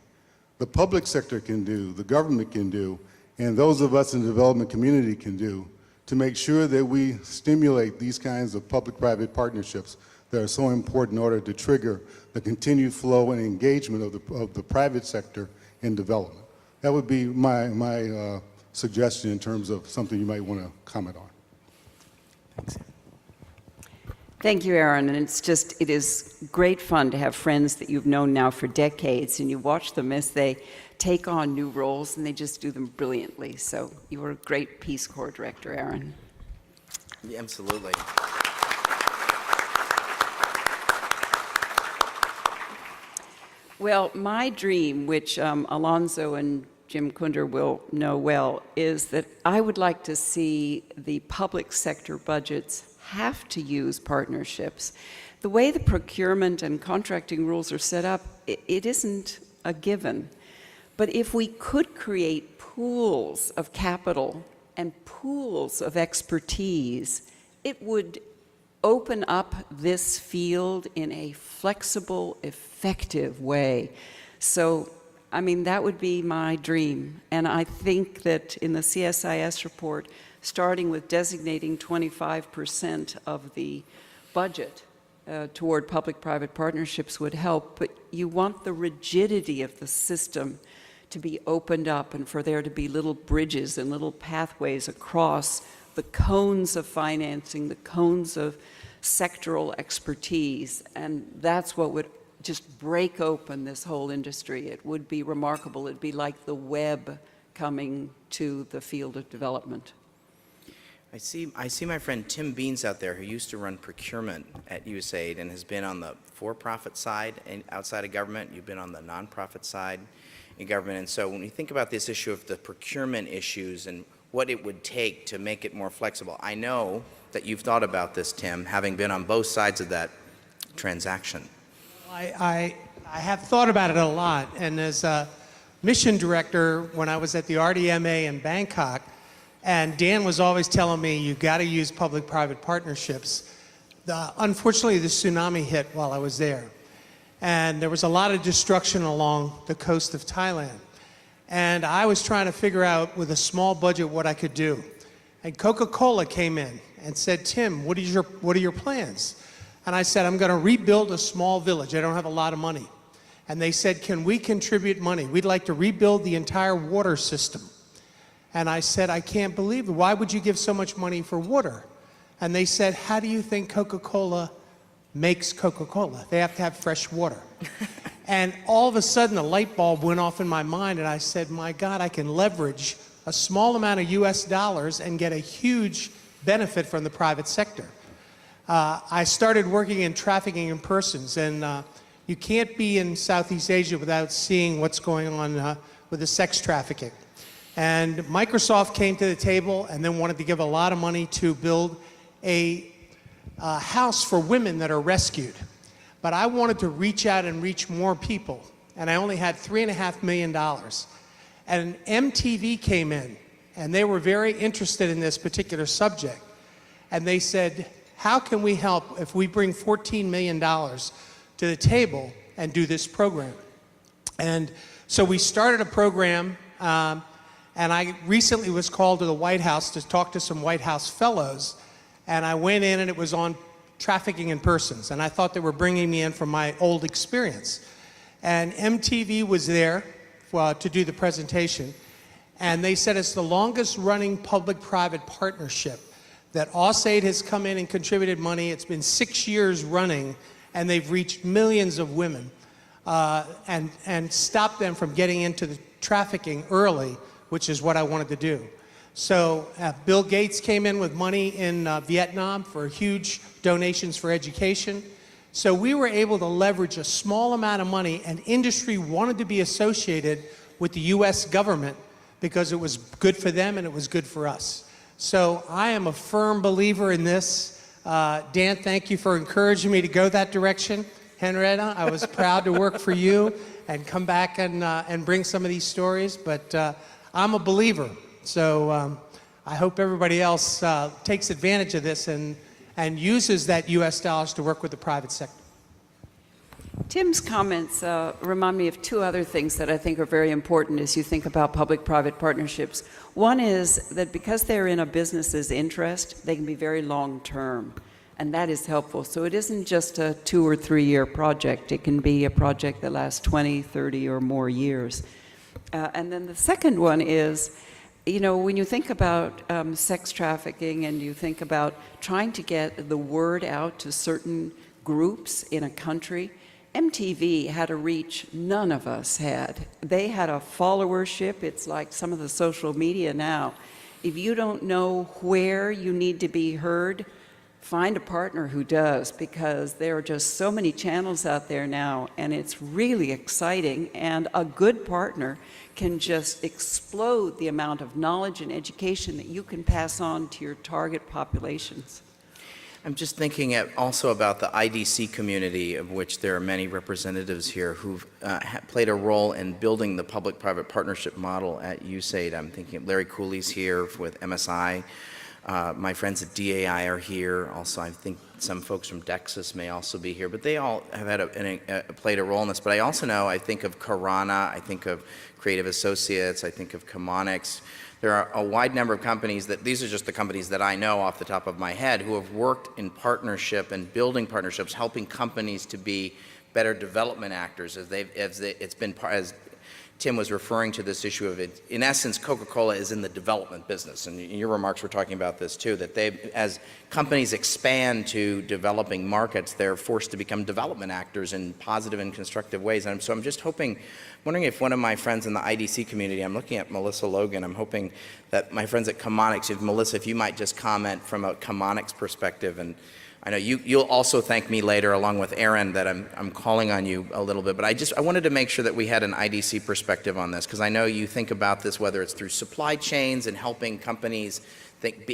the public sector can do, the government can do, and those of us in the development community can do to make sure that we stimulate these kinds of public-private partnerships that are so important in order to trigger the continued flow and engagement of the private sector in development? That would be my suggestion in terms of something you might want to comment on. Thanks. Thank you, Aaron. And it is great fun to have friends that you've known now for decades, and you watch them as they take on new roles, and they just do them brilliantly. So you were a great Peace Corps director, Aaron. Yeah, absolutely. Well, my dream, which Alonzo and Jim Kunder will know well, is that I would like to see the public sector budgets have to use partnerships. The way the procurement and contracting rules are set up, it isn't a given. But if we could create pools of capital and pools of expertise, it would open up this field in a flexible, effective way. So, I mean, that would be my dream. And I think that in the CSIS report, starting with designating 25% of the budget toward public-private partnerships would help, but you want the rigidity of the system to be opened up and for there to be little bridges and little pathways across the cones of financing, the cones of sectoral expertise, and that's what would just break open this whole industry. It would be remarkable. It'd be like the web coming to the field of development. I see my friend Tim Beans out there, who used to run procurement at USAID and has been on the for-profit side and outside of government. You've been on the nonprofit side in government. And so when you think about this issue of the procurement issues and what it would take to make it more flexible, I know that you've thought about this, Tim, having been on both sides of that transaction. I have thought about it a lot. And as a mission director, when I was at the RDMA in Bangkok, and Dan was always telling me, you got to use public-private partnerships. Unfortunately, the tsunami hit while I was there. And there was a lot of destruction along the coast of Thailand. And I was trying to figure out, with a small budget, what I could do. And Coca-Cola came in and said, Tim, what are your plans? And I said, I'm going to rebuild a small village. I don't have a lot of money. And they said, can we contribute money? We'd like to rebuild the entire water system. And I said, I can't believe it. Why would you give so much money for water? And they said, how do you think Coca-Cola makes Coca-Cola? They have to have fresh water. And all of a sudden, a light bulb went off in my mind, and I said, my God, I can leverage a small amount of US dollars and get a huge benefit from the private sector. I started working in trafficking in persons, and you can't be in Southeast Asia without seeing what's going on with the sex trafficking. And Microsoft came to the table and then wanted to give a lot of money to build a house for women that are rescued. But I wanted to reach out and reach more people, and I only had $3.5 million. And MTV came in, and they were very interested in this particular subject. And they said, how can we help if we bring $14 million to the table and do this program? And so we started a program, and I recently was called to the White House to talk to some White House fellows, and I went in and it was on trafficking in persons, and I thought they were bringing me in from my old experience. And MTV was there to do the presentation, and they said it's the longest running public-private partnership that USAID has come in and contributed money. It's been 6 years running, and they've reached millions of women and stopped them from getting into the trafficking early, which is what I wanted to do. So Bill Gates came in with money in Vietnam for huge donations for education. So we were able to leverage a small amount of money, and industry wanted to be associated with the US government because it was good for them and it was good for us. So I am a firm believer in this. Dan, thank you for encouraging me to go that direction. Henrietta, I was proud to work for you and come back and bring some of these stories, but I'm a believer. So I hope everybody else takes advantage of this and uses that US dollars to work with the private sector. Tim's comments remind me of two other things that I think are very important as you think about public-private partnerships. One is that because they're in a business's interest, they can be very long-term, and that is helpful. So it isn't just a 2 or 3 year project. It can be a project that lasts 20, 30 or more years. And then the second one is, you know, when you think about sex trafficking and you think about trying to get the word out to certain groups in a country, MTV had a reach none of us had. They had a followership. It's like some of the social media now. If you don't know where you need to be heard, find a partner who does, because there are just so many channels out there now, and it's really exciting, and a good partner can just explode the amount of knowledge and education that you can pass on to your target populations. I'm just thinking also about the IDC community, of which there are many representatives here who've played a role in building the public-private partnership model at USAID. I'm thinking of Larry Cooley's here with MSI. My friends at DAI are here. Also, I think some folks from Dexis may also be here, but they all have had played a role in this. But I also know, I think of Karana, I think of Creative Associates, I think of Chemonics. There are a wide number of companies these are just the companies that I know off the top of my head, who have worked in partnership and building partnerships, helping companies to be better development actors as Tim was referring to this issue of it. In essence, Coca-Cola is in the development business, and in your remarks were talking about this too, that as companies expand to developing markets, they're forced to become development actors in positive and constructive ways. And so I'm just wondering if one of my friends in the IDC community, I'm looking at Melissa Logan, I'm hoping that my friends at Chemonics, Melissa, if you might just comment from a Chemonics perspective, and I know you'll also thank me later, along with Aaron, that I'm calling on you a little bit, but I wanted to make sure that we had an IDC perspective on this, because I know you think about this, whether it's through supply chains and helping companies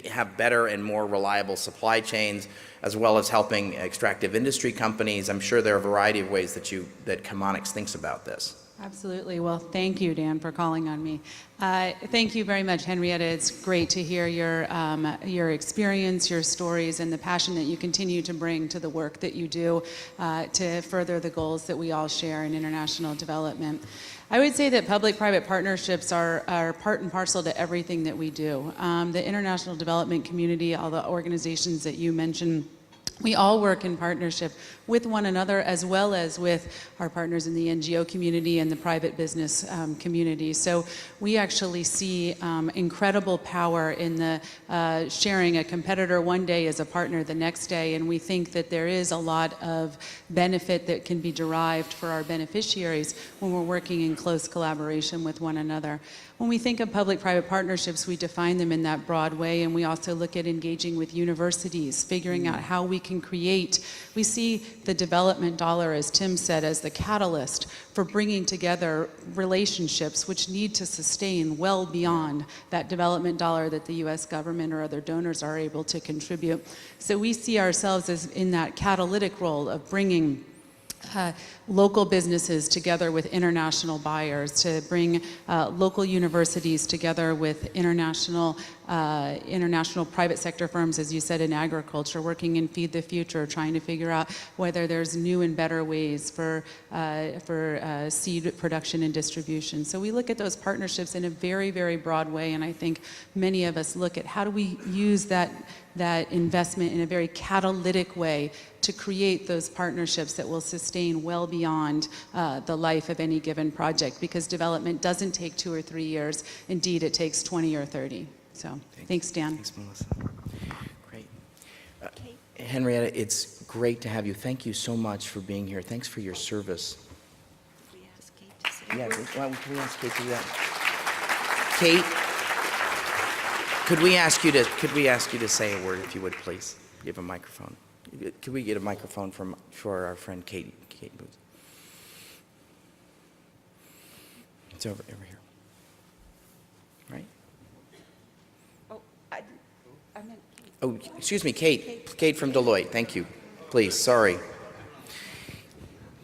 have better and more reliable supply chains, as well as helping extractive industry companies. I'm sure there are a variety of ways that Chemonics thinks about this. Absolutely. Well, thank you, Dan, for calling on me. Thank you very much, Henrietta. It's great to hear your experience, your stories, and the passion that you continue to bring to the work that you do to further the goals that we all share in international development. I would say that public-private partnerships are part and parcel to everything that we do. The international development community, all the organizations that you mentioned, we all work in partnership with one another, as well as with our partners in the NGO community and the private business community. So we actually see incredible power in the sharing a competitor one day as a partner the next day, and we think that there is a lot of benefit that can be derived for our beneficiaries when we're working in close collaboration with one another. When we think of public-private partnerships, we define them in that broad way, and we also look at engaging with universities, figuring out how we can create. We see the development dollar, as Tim said, as the catalyst for bringing together relationships which need to sustain well beyond that development dollar that the U.S. government or other donors are able to contribute. So we see ourselves as in that catalytic role of bringing local businesses together with international buyers, to bring local universities together with international private sector firms, as you said, in agriculture, working in Feed the Future, trying to figure out whether there's new and better ways for seed production and distribution. So we look at those partnerships in a very, very broad way, and I think many of us look at how do we use that investment in a very catalytic way to create those partnerships that will sustain well beyond the life of any given project, because development doesn't take 2 or 3 years. Indeed, it takes 20 or 30. So thanks, Dan. Thanks, Melissa. Great. Henrietta, it's great to have you. Thank you so much for being here. Thanks for your service. Can we ask Kate to say Yeah, a word? well, can we ask Kate to do that? Kate, could we ask you to say a word, if you would, please? You have a microphone. Could we get a microphone for our friend Kate Booth? It's over here. Right? Oh, I meant Kate. Oh, excuse me, Kate from Deloitte. Thank you. Please, sorry.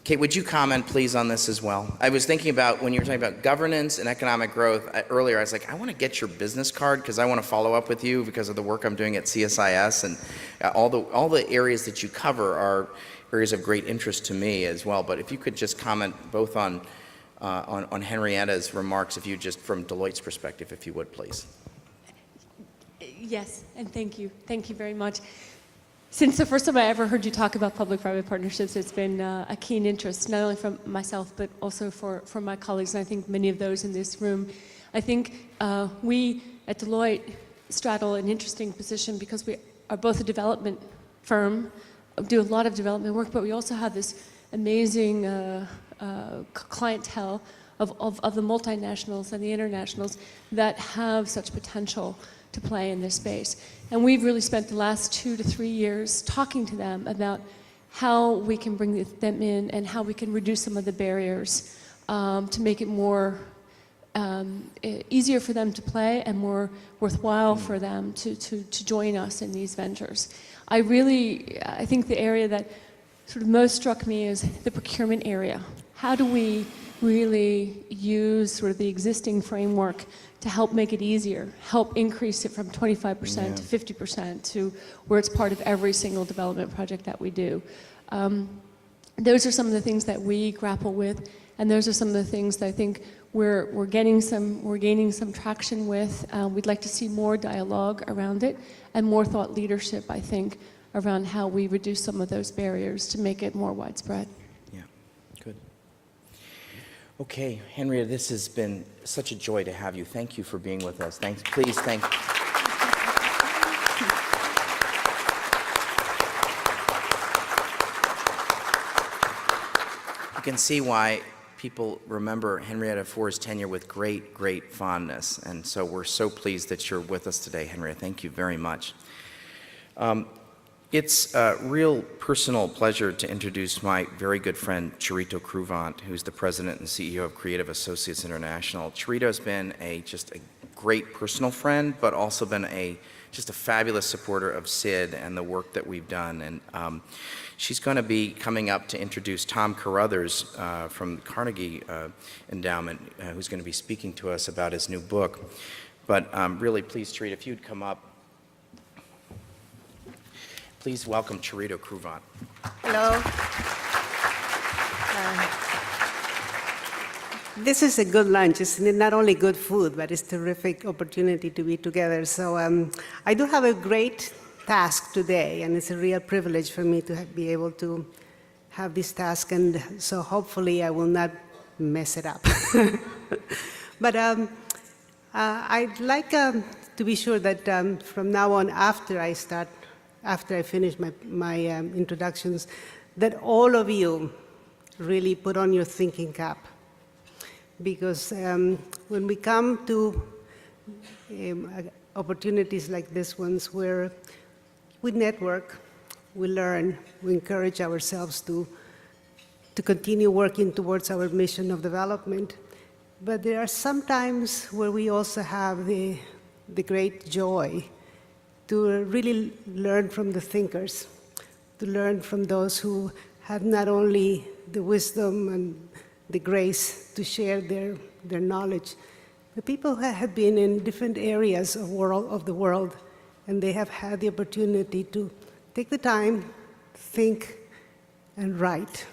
Kate, would you comment, please, on this as well? I was thinking about when you were talking about governance and economic growth earlier, I was like, I want to get your business card because I want to follow up with you because of the work I'm doing at CSIS, and all the areas that you cover are areas of great interest to me as well. But if you could just comment both on Henrietta's remarks, if you just from Deloitte's perspective, if you would, please. Yes, and thank you. Thank you very much. Since the first time I ever heard you talk about public-private partnerships, it's been a keen interest, not only from myself, but also for my colleagues, and I think many of those in this room. I think we at Deloitte straddle an interesting position because we are both a development firm, do a lot of development work, but we also have this amazing clientele of the multinationals and the internationals that have such potential to play in this space. And we've really spent the last 2 to 3 years talking to them about how we can bring them in and how we can reduce some of the barriers to make it more easier for them to play and more worthwhile for them to join us in these ventures. I think the area that sort of most struck me is the procurement area. How do we really use sort of the existing framework to help make it easier, help increase it from 25% to 50% to where it's part of every single development project that we do. Those are some of the things that we grapple with, and those are some of the things that I think we're gaining some traction with. We'd like to see more dialogue around it and more thought leadership, I think, around how we reduce some of those barriers to make it more widespread. Yeah, good. Okay, Henrietta, this has been such a joy to have you. Thank you for being with us. Thanks. Please, thank you. You can see why people remember Henrietta Fore's tenure with great, great fondness. And so we're so pleased that you're with us today, Henrietta. Thank you very much. It's a real personal pleasure to introduce my very good friend, Charito Cruvant, who's the president and CEO of Creative Associates International. Charito's been just a great personal friend, but also been just a fabulous supporter of SID and the work that we've done. And she's going to be coming up to introduce Tom Carothers from Carnegie Endowment, who's going to be speaking to us about his new book. But really, please, Charito, if you'd come up. Please welcome Charito Cruvant. Hello. This is a good lunch. It's not only good food, but it's a terrific opportunity to be together. So I do have a great task today, and it's a real privilege for me to be able to have this task, and so hopefully I will not mess it up. But I'd like to be sure that from now on, after I finish my introductions, that all of you really put on your thinking cap. Because when we come to opportunities like this ones where we network, we learn, we encourage ourselves to continue working towards our mission of development. But there are some times where we also have the great joy to really learn from the thinkers, to learn from those who have not only the wisdom and the grace to share their knowledge, the people who have been in different areas of the world, and they have had the opportunity to take the time, think, and write.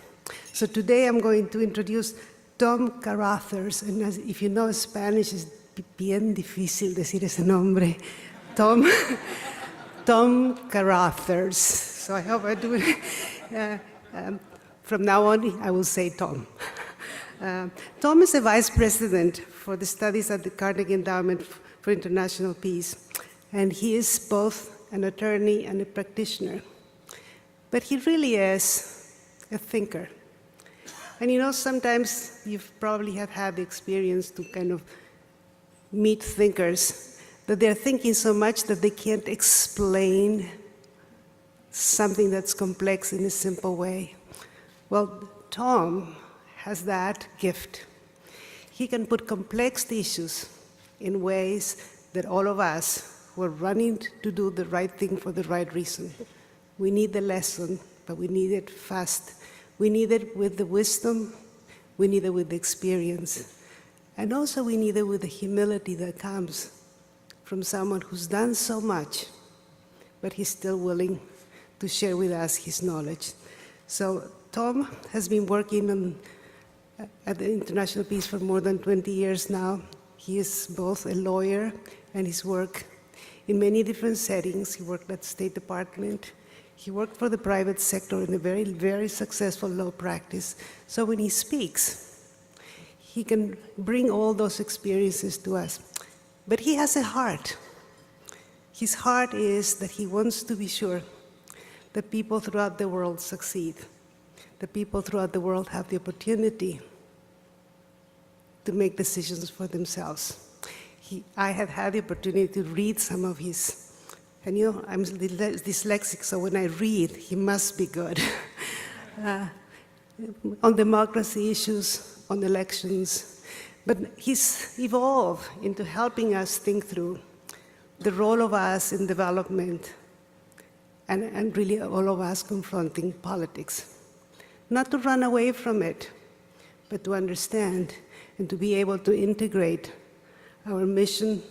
So today I'm going to introduce Tom Carothers, and if you know Spanish, es bien difícil decir ese nombre. Tom Carothers. So I hope I do it. From now on, I will say Tom. Tom is a vice president for the studies at the Carnegie Endowment for International Peace, and he is both an attorney and a practitioner. But he really is a thinker. And you know, sometimes you probably have had the experience to kind of meet thinkers that they're thinking so much that they can't explain something that's complex in a simple way. Well, Tom has that gift. He can put complex issues in ways that all of us who are running to do the right thing for the right reason. We need the lesson, but we need it fast. We need it with the wisdom, we need it with the experience, and also we need it with the humility that comes from someone who's done so much, but he's still willing to share with us his knowledge. So Tom has been working at the International Peace for more than 20 years now. He is both a lawyer and he's worked in many different settings. He worked at the State Department. He worked for the private sector in a very, very successful law practice. So when he speaks, he can bring all those experiences to us. But he has a heart. His heart is that he wants to be sure that people throughout the world succeed, that people throughout the world have the opportunity to make decisions for themselves. I have had the opportunity to read some of his, and you know, I'm dyslexic, so when I read, he must be good. On democracy issues, on elections. But he's evolved into helping us think through the role of us in development and really all of us confronting politics. Not to run away from it, but to understand and to be able to integrate our mission,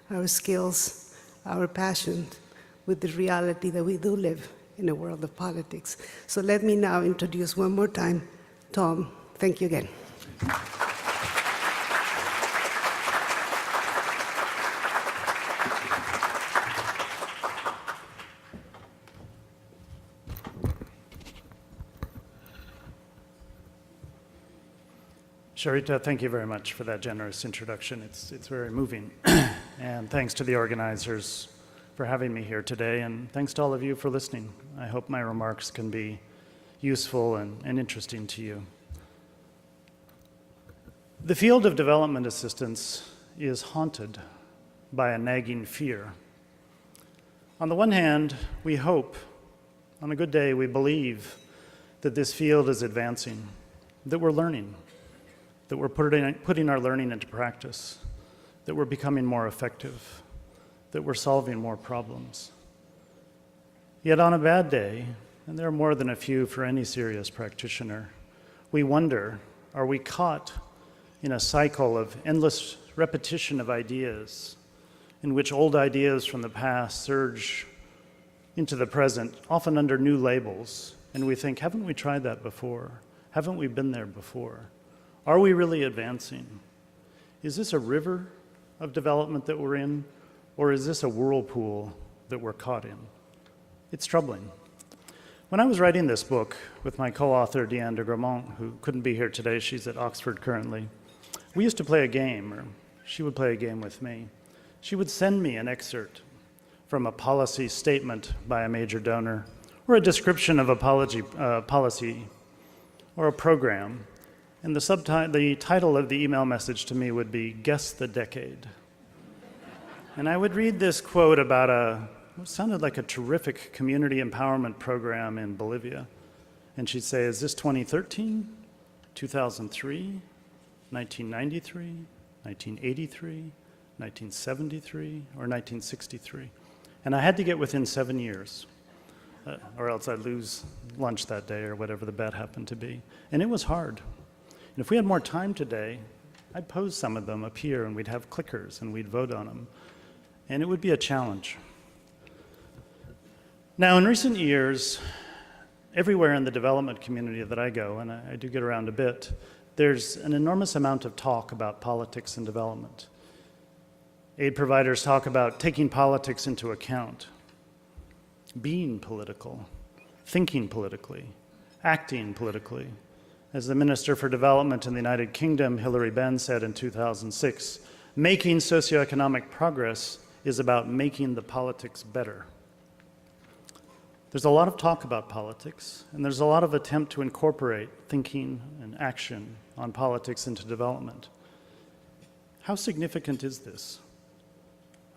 our skills, our passion with the reality that we do live in a world of politics. So let me now introduce one more time Tom. Thank you again. Sharita, thank you very much for that generous introduction. It's very moving. And thanks to the organizers for having me here today, and thanks to all of you for listening. I hope my remarks can be useful and interesting to you. The field of development assistance is haunted by a nagging fear. On the one hand, we hope, on a good day, we believe that this field is advancing, that we're learning, that we're putting our learning into practice, that we're becoming more effective, that we're solving more problems. Yet on a bad day, and there are more than a few for any serious practitioner, we wonder, are we caught in a cycle of endless repetition of ideas in which old ideas from the past surge into the present, often under new labels, and we think, haven't we tried that before? Haven't we been there before? Are we really advancing? Is this a river of development that we're in, or is this a whirlpool that we're caught in? It's troubling. When I was writing this book with my co-author, Deanne de Gramont, who couldn't be here today, she's at Oxford currently, we used to play a game, or she would play a game with me. She would send me an excerpt from a policy statement by a major donor, or a description of a policy or a program, and the title of the email message to me would be, Guess the Decade. And I would read this quote about what sounded like a terrific community empowerment program in Bolivia. And she'd say, is this 2013, 2003, 1993, 1983, 1973, or 1963? And I had to get within 7 years, or else I'd lose lunch that day or whatever the bet happened to be. And it was hard. And if we had more time today, I'd pose some of them up here and we'd have clickers and we'd vote on them. And it would be a challenge. Now, in recent years, everywhere in the development community that I go, and I do get around a bit, there's an enormous amount of talk about politics and development. Aid providers talk about taking politics into account, being political, thinking politically, acting politically. As the Minister for Development in the United Kingdom, Hilary Benn, said in 2006, making socioeconomic progress is about making the politics better. There's a lot of talk about politics, and there's a lot of attempt to incorporate thinking and action on politics into development. How significant is this?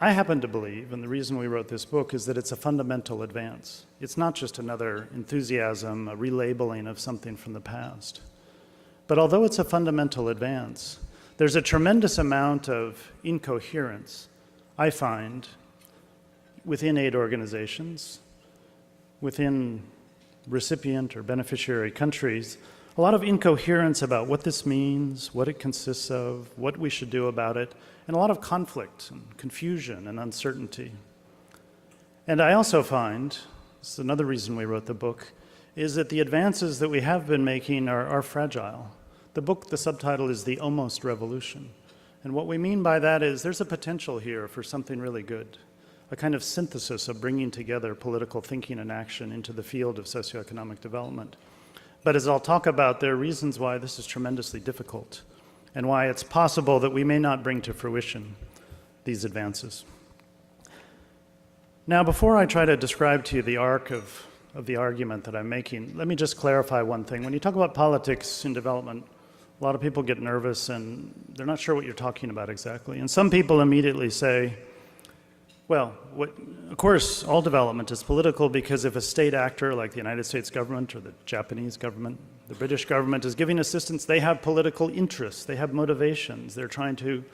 I happen to believe, and the reason we wrote this book, is that it's a fundamental advance. It's not just another enthusiasm, a relabeling of something from the past. But although it's a fundamental advance, there's a tremendous amount of incoherence, I find, within aid organizations, within recipient or beneficiary countries, a lot of incoherence about what this means, what it consists of, what we should do about it, and a lot of conflict and confusion and uncertainty. And I also find, this is another reason we wrote the book, is that the advances that we have been making are fragile. The book, the subtitle is The Almost Revolution. And what we mean by that is there's a potential here for something really good, a kind of synthesis of bringing together political thinking and action into the field of socioeconomic development. But as I'll talk about, there are reasons why this is tremendously difficult and why it's possible that we may not bring to fruition these advances. Now, before I try to describe to you the arc of the argument that I'm making, let me just clarify one thing. When you talk about politics in development, a lot of people get nervous and they're not sure what you're talking about exactly. And some people immediately say, well, of course, all development is political because if a state actor like the United States government or the Japanese government, the British government is giving assistance, they have political interests, they have motivations, they're trying to,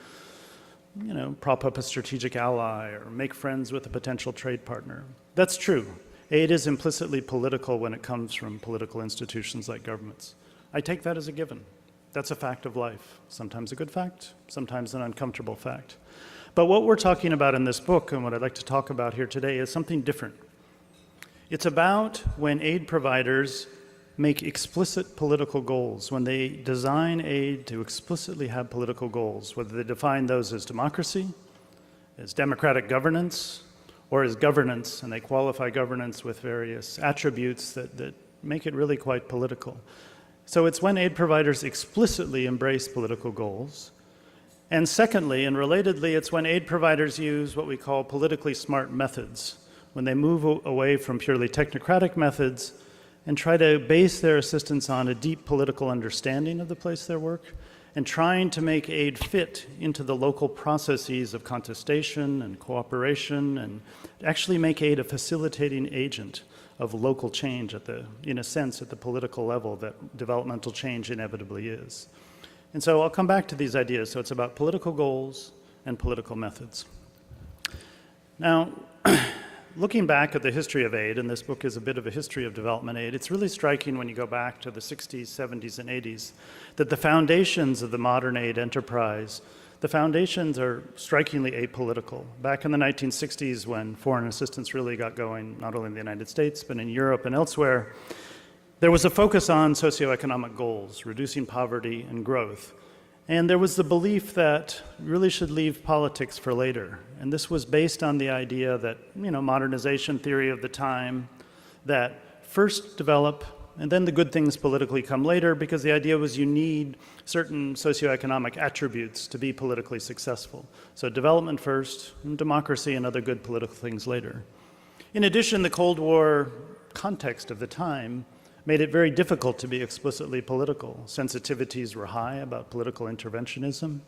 prop up a strategic ally or make friends with a potential trade partner. That's true. Aid is implicitly political when it comes from political institutions like governments. I take that as a given. That's a fact of life. Sometimes a good fact, sometimes an uncomfortable fact. But what we're talking about in this book and what I'd like to talk about here today is something different. It's about when aid providers make explicit political goals, when they design aid to explicitly have political goals, whether they define those as democracy, as democratic governance, or as governance, and they qualify governance with various attributes that make it really quite political. So it's when aid providers explicitly embrace political goals. And secondly, and relatedly, it's when aid providers use what we call politically smart methods, when they move away from purely technocratic methods and try to base their assistance on a deep political understanding of the place they work and trying to make aid fit into the local processes of contestation and cooperation and actually make aid a facilitating agent of local change in a sense, at the political level that developmental change inevitably is. And so I'll come back to these ideas. So it's about political goals and political methods. Now, looking back at the history of aid, and this book is a bit of a history of development aid, it's really striking when you go back to the 60s, 70s, and 80s that the foundations of the modern aid enterprise, the foundations are strikingly apolitical. Back in the 1960s when foreign assistance really got going, not only in the United States, but in Europe and elsewhere, there was a focus on socioeconomic goals, reducing poverty and growth. And there was the belief that we really should leave politics for later. And this was based on the idea that, modernization theory of the time, that first develop and then the good things politically come later, because the idea was you need certain socioeconomic attributes to be politically successful. So development first, and democracy and other good political things later. In addition, the Cold War context of the time made it very difficult to be explicitly political. Sensitivities were high about political interventionism.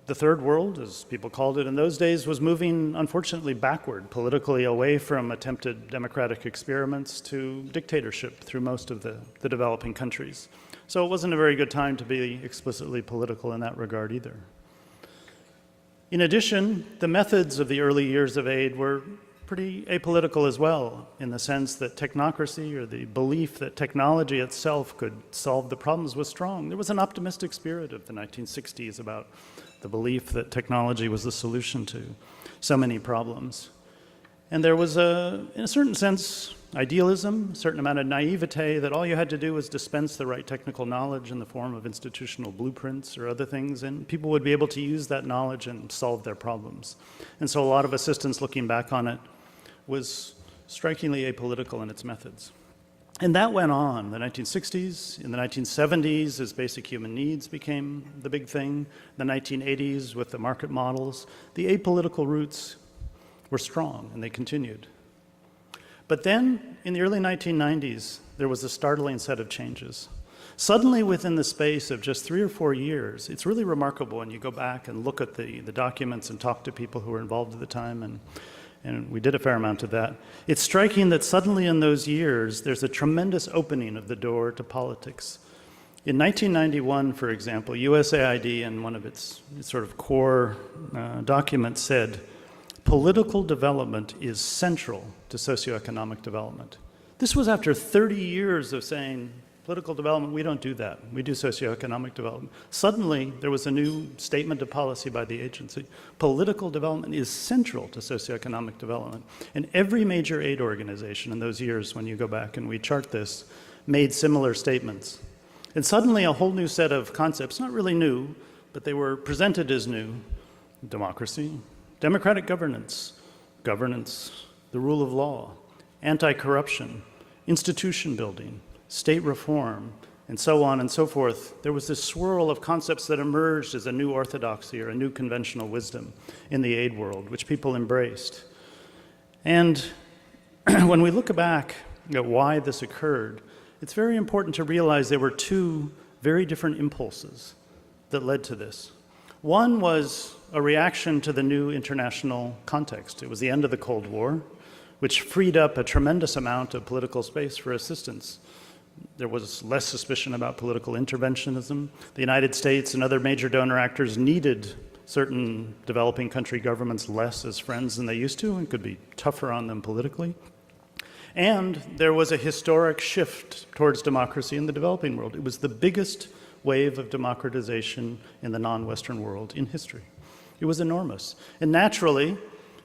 The third world, as people called it in those days, was moving, unfortunately, backward politically away from attempted democratic experiments to dictatorship through most of the developing countries. So it wasn't a very good time to be explicitly political in that regard either. In addition, the methods of the early years of aid were pretty apolitical as well, in the sense that technocracy, or the belief that technology itself could solve the problems, was strong. There was an optimistic spirit of the 1960s about the belief that technology was the solution to so many problems. And there was, in a certain sense, idealism, a certain amount of naivete, that all you had to do was dispense the right technical knowledge in the form of institutional blueprints or other things, and people would be able to use that knowledge and solve their problems. And so a lot of assistance, looking back on it, was strikingly apolitical in its methods. And that went on in the 1960s, in the 1970s as basic human needs became the big thing, the 1980s with the market models. The apolitical roots were strong, and they continued. But then, in the early 1990s, there was a startling set of changes. Suddenly, within the space of just 3 or 4 years, it's really remarkable when you go back and look at the documents and talk to people who were involved at the time, and we did a fair amount of that. It's striking that suddenly in those years, there's a tremendous opening of the door to politics. In 1991, for example, USAID, in one of its sort of core documents, said, "Political development is central to socioeconomic development." This was after 30 years of saying, political development, we don't do that. We do socioeconomic development. Suddenly, there was a new statement of policy by the agency. Political development is central to socioeconomic development. And every major aid organization in those years, when you go back and we chart this, made similar statements. And suddenly, a whole new set of concepts, not really new, but they were presented as new: democracy, democratic governance, governance, the rule of law, anti-corruption, institution building, state reform, and so on and so forth. There was this swirl of concepts that emerged as a new orthodoxy or a new conventional wisdom in the aid world, which people embraced. And when we look back at why this occurred, it's very important to realize there were two very different impulses that led to this. One was a reaction to the new international context. It was the end of the Cold War, which freed up a tremendous amount of political space for assistance. There was less suspicion about political interventionism. The United States and other major donor actors needed certain developing country governments less as friends than they used to and could be tougher on them politically. And there was a historic shift towards democracy in the developing world. It was the biggest wave of democratization in the non-Western world in history. It was enormous. And naturally,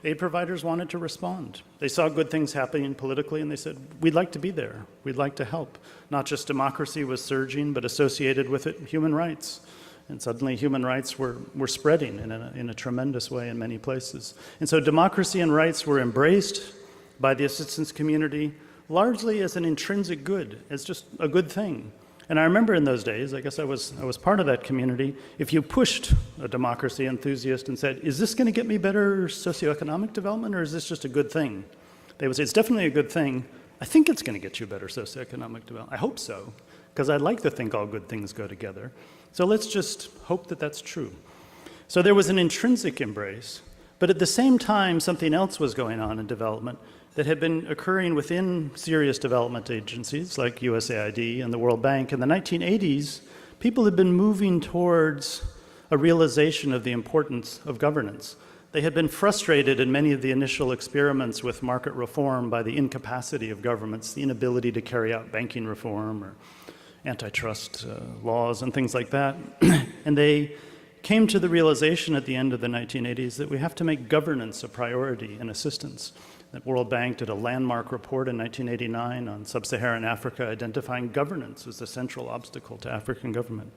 aid providers wanted to respond. They saw good things happening politically and they said, we'd like to be there. We'd like to help. Not just democracy was surging, but associated with it, human rights. And suddenly human rights were spreading in a tremendous way in many places. And so democracy and rights were embraced by the assistance community largely as an intrinsic good, as just a good thing. And I remember in those days, I guess I was part of that community, if you pushed a democracy enthusiast and said, is this going to get me better socioeconomic development or is this just a good thing? They would say, it's definitely a good thing. I think it's going to get you better socioeconomic development. I hope so, because I'd like to think all good things go together. So let's just hope that that's true. So there was an intrinsic embrace, but at the same time, something else was going on in development that had been occurring within serious development agencies like USAID and the World Bank. In the 1980s, people had been moving towards a realization of the importance of governance. They had been frustrated in many of the initial experiments with market reform by the incapacity of governments, the inability to carry out banking reform or antitrust laws and things like that. And they came to the realization at the end of the 1980s that we have to make governance a priority in assistance. The World Bank did a landmark report in 1989 on sub-Saharan Africa, identifying governance as the central obstacle to African government.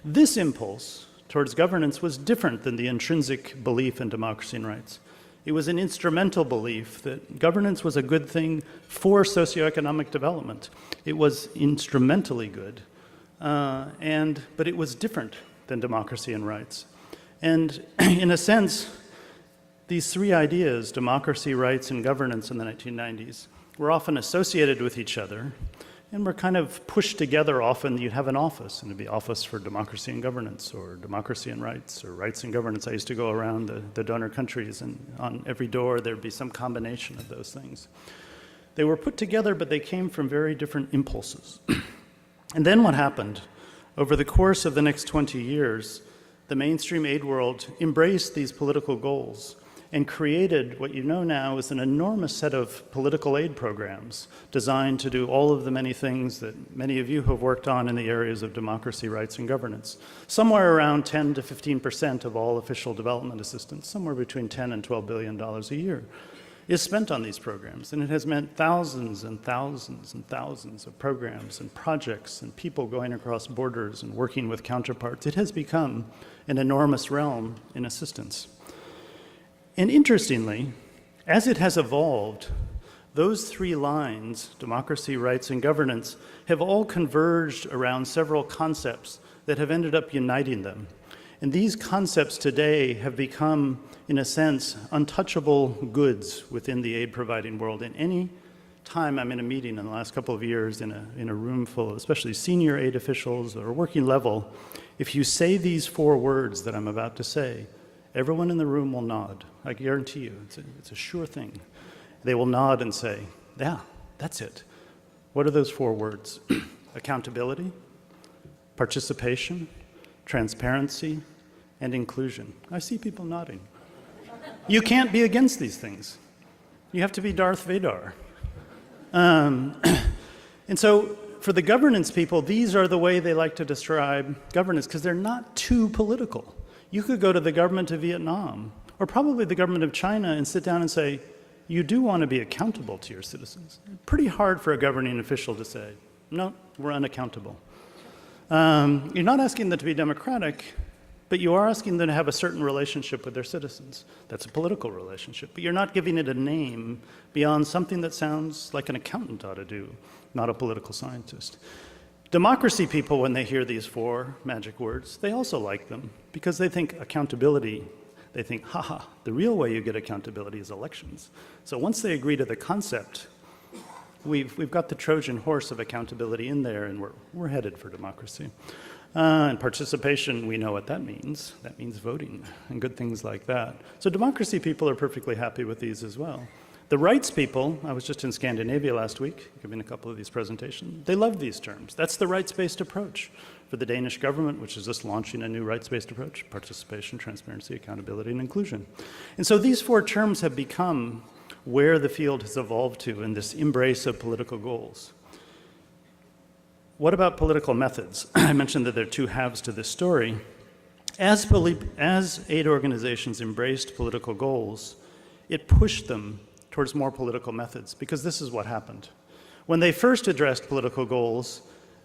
This impulse towards governance was different than the intrinsic belief in democracy and rights. It was an instrumental belief that governance was a good thing for socioeconomic development. It was instrumentally good, but it was different than democracy and rights. And in a sense, these three ideas, democracy, rights, and governance in the 1990s, were often associated with each other and were kind of pushed together. Often you'd have an office, and it'd be Office for Democracy and Governance, or Democracy and Rights, or Rights and Governance. I used to go around the donor countries, and on every door there'd be some combination of those things. They were put together, but they came from very different impulses. And then what happened? Over the course of the next 20 years, the mainstream aid world embraced these political goals and created what you know now is an enormous set of political aid programs designed to do all of the many things that many of you have worked on in the areas of democracy, rights, and governance. Somewhere around 10 to 15% of all official development assistance, somewhere between $10 and $12 billion a year, is spent on these programs. And it has meant thousands and thousands and thousands of programs and projects and people going across borders and working with counterparts. It has become an enormous realm in assistance. And interestingly, as it has evolved, those three lines, democracy, rights, and governance, have all converged around several concepts that have ended up uniting them. And these concepts today have become, in a sense, untouchable goods within the aid-providing world. And any time I'm in a meeting in the last couple of years in a room full of especially senior aid officials or working level, if you say these four words that I'm about to say, everyone in the room will nod. I guarantee you, it's a sure thing. They will nod and say, yeah, that's it. What are those four words? Accountability, participation, transparency, and inclusion. I see people nodding. You can't be against these things. You have to be Darth Vader. And so for the governance people, these are the way they like to describe governance because they're not too political. You could go to the government of Vietnam or probably the government of China and sit down and say, you do want to be accountable to your citizens. Pretty hard for a governing official to say, no, we're unaccountable. You're not asking them to be democratic, but but you are asking them to have a certain relationship with their citizens. That's a political relationship, but you're not giving it a name beyond something that sounds like an accountant ought to do, not a political scientist. Democracy people, when they hear these four magic words, they also like them because they think accountability, they think, haha, the real way you get accountability is elections. So once they agree to the concept, we've got the Trojan horse of accountability in there, and we're headed for democracy. And participation, we know what that means. That means voting and good things like that. So democracy people are perfectly happy with these as well. The rights people, I was just in Scandinavia last week, giving a couple of these presentations, they love these terms. That's the rights-based approach for the Danish government, which is just launching a new rights-based approach: participation, transparency, accountability, and inclusion. And so these four terms have become where the field has evolved to in this embrace of political goals. What about political methods? I mentioned that there are two halves to this story. As aid organizations embraced political goals, it pushed them towards more political methods, because this is what happened. When they first addressed political goals,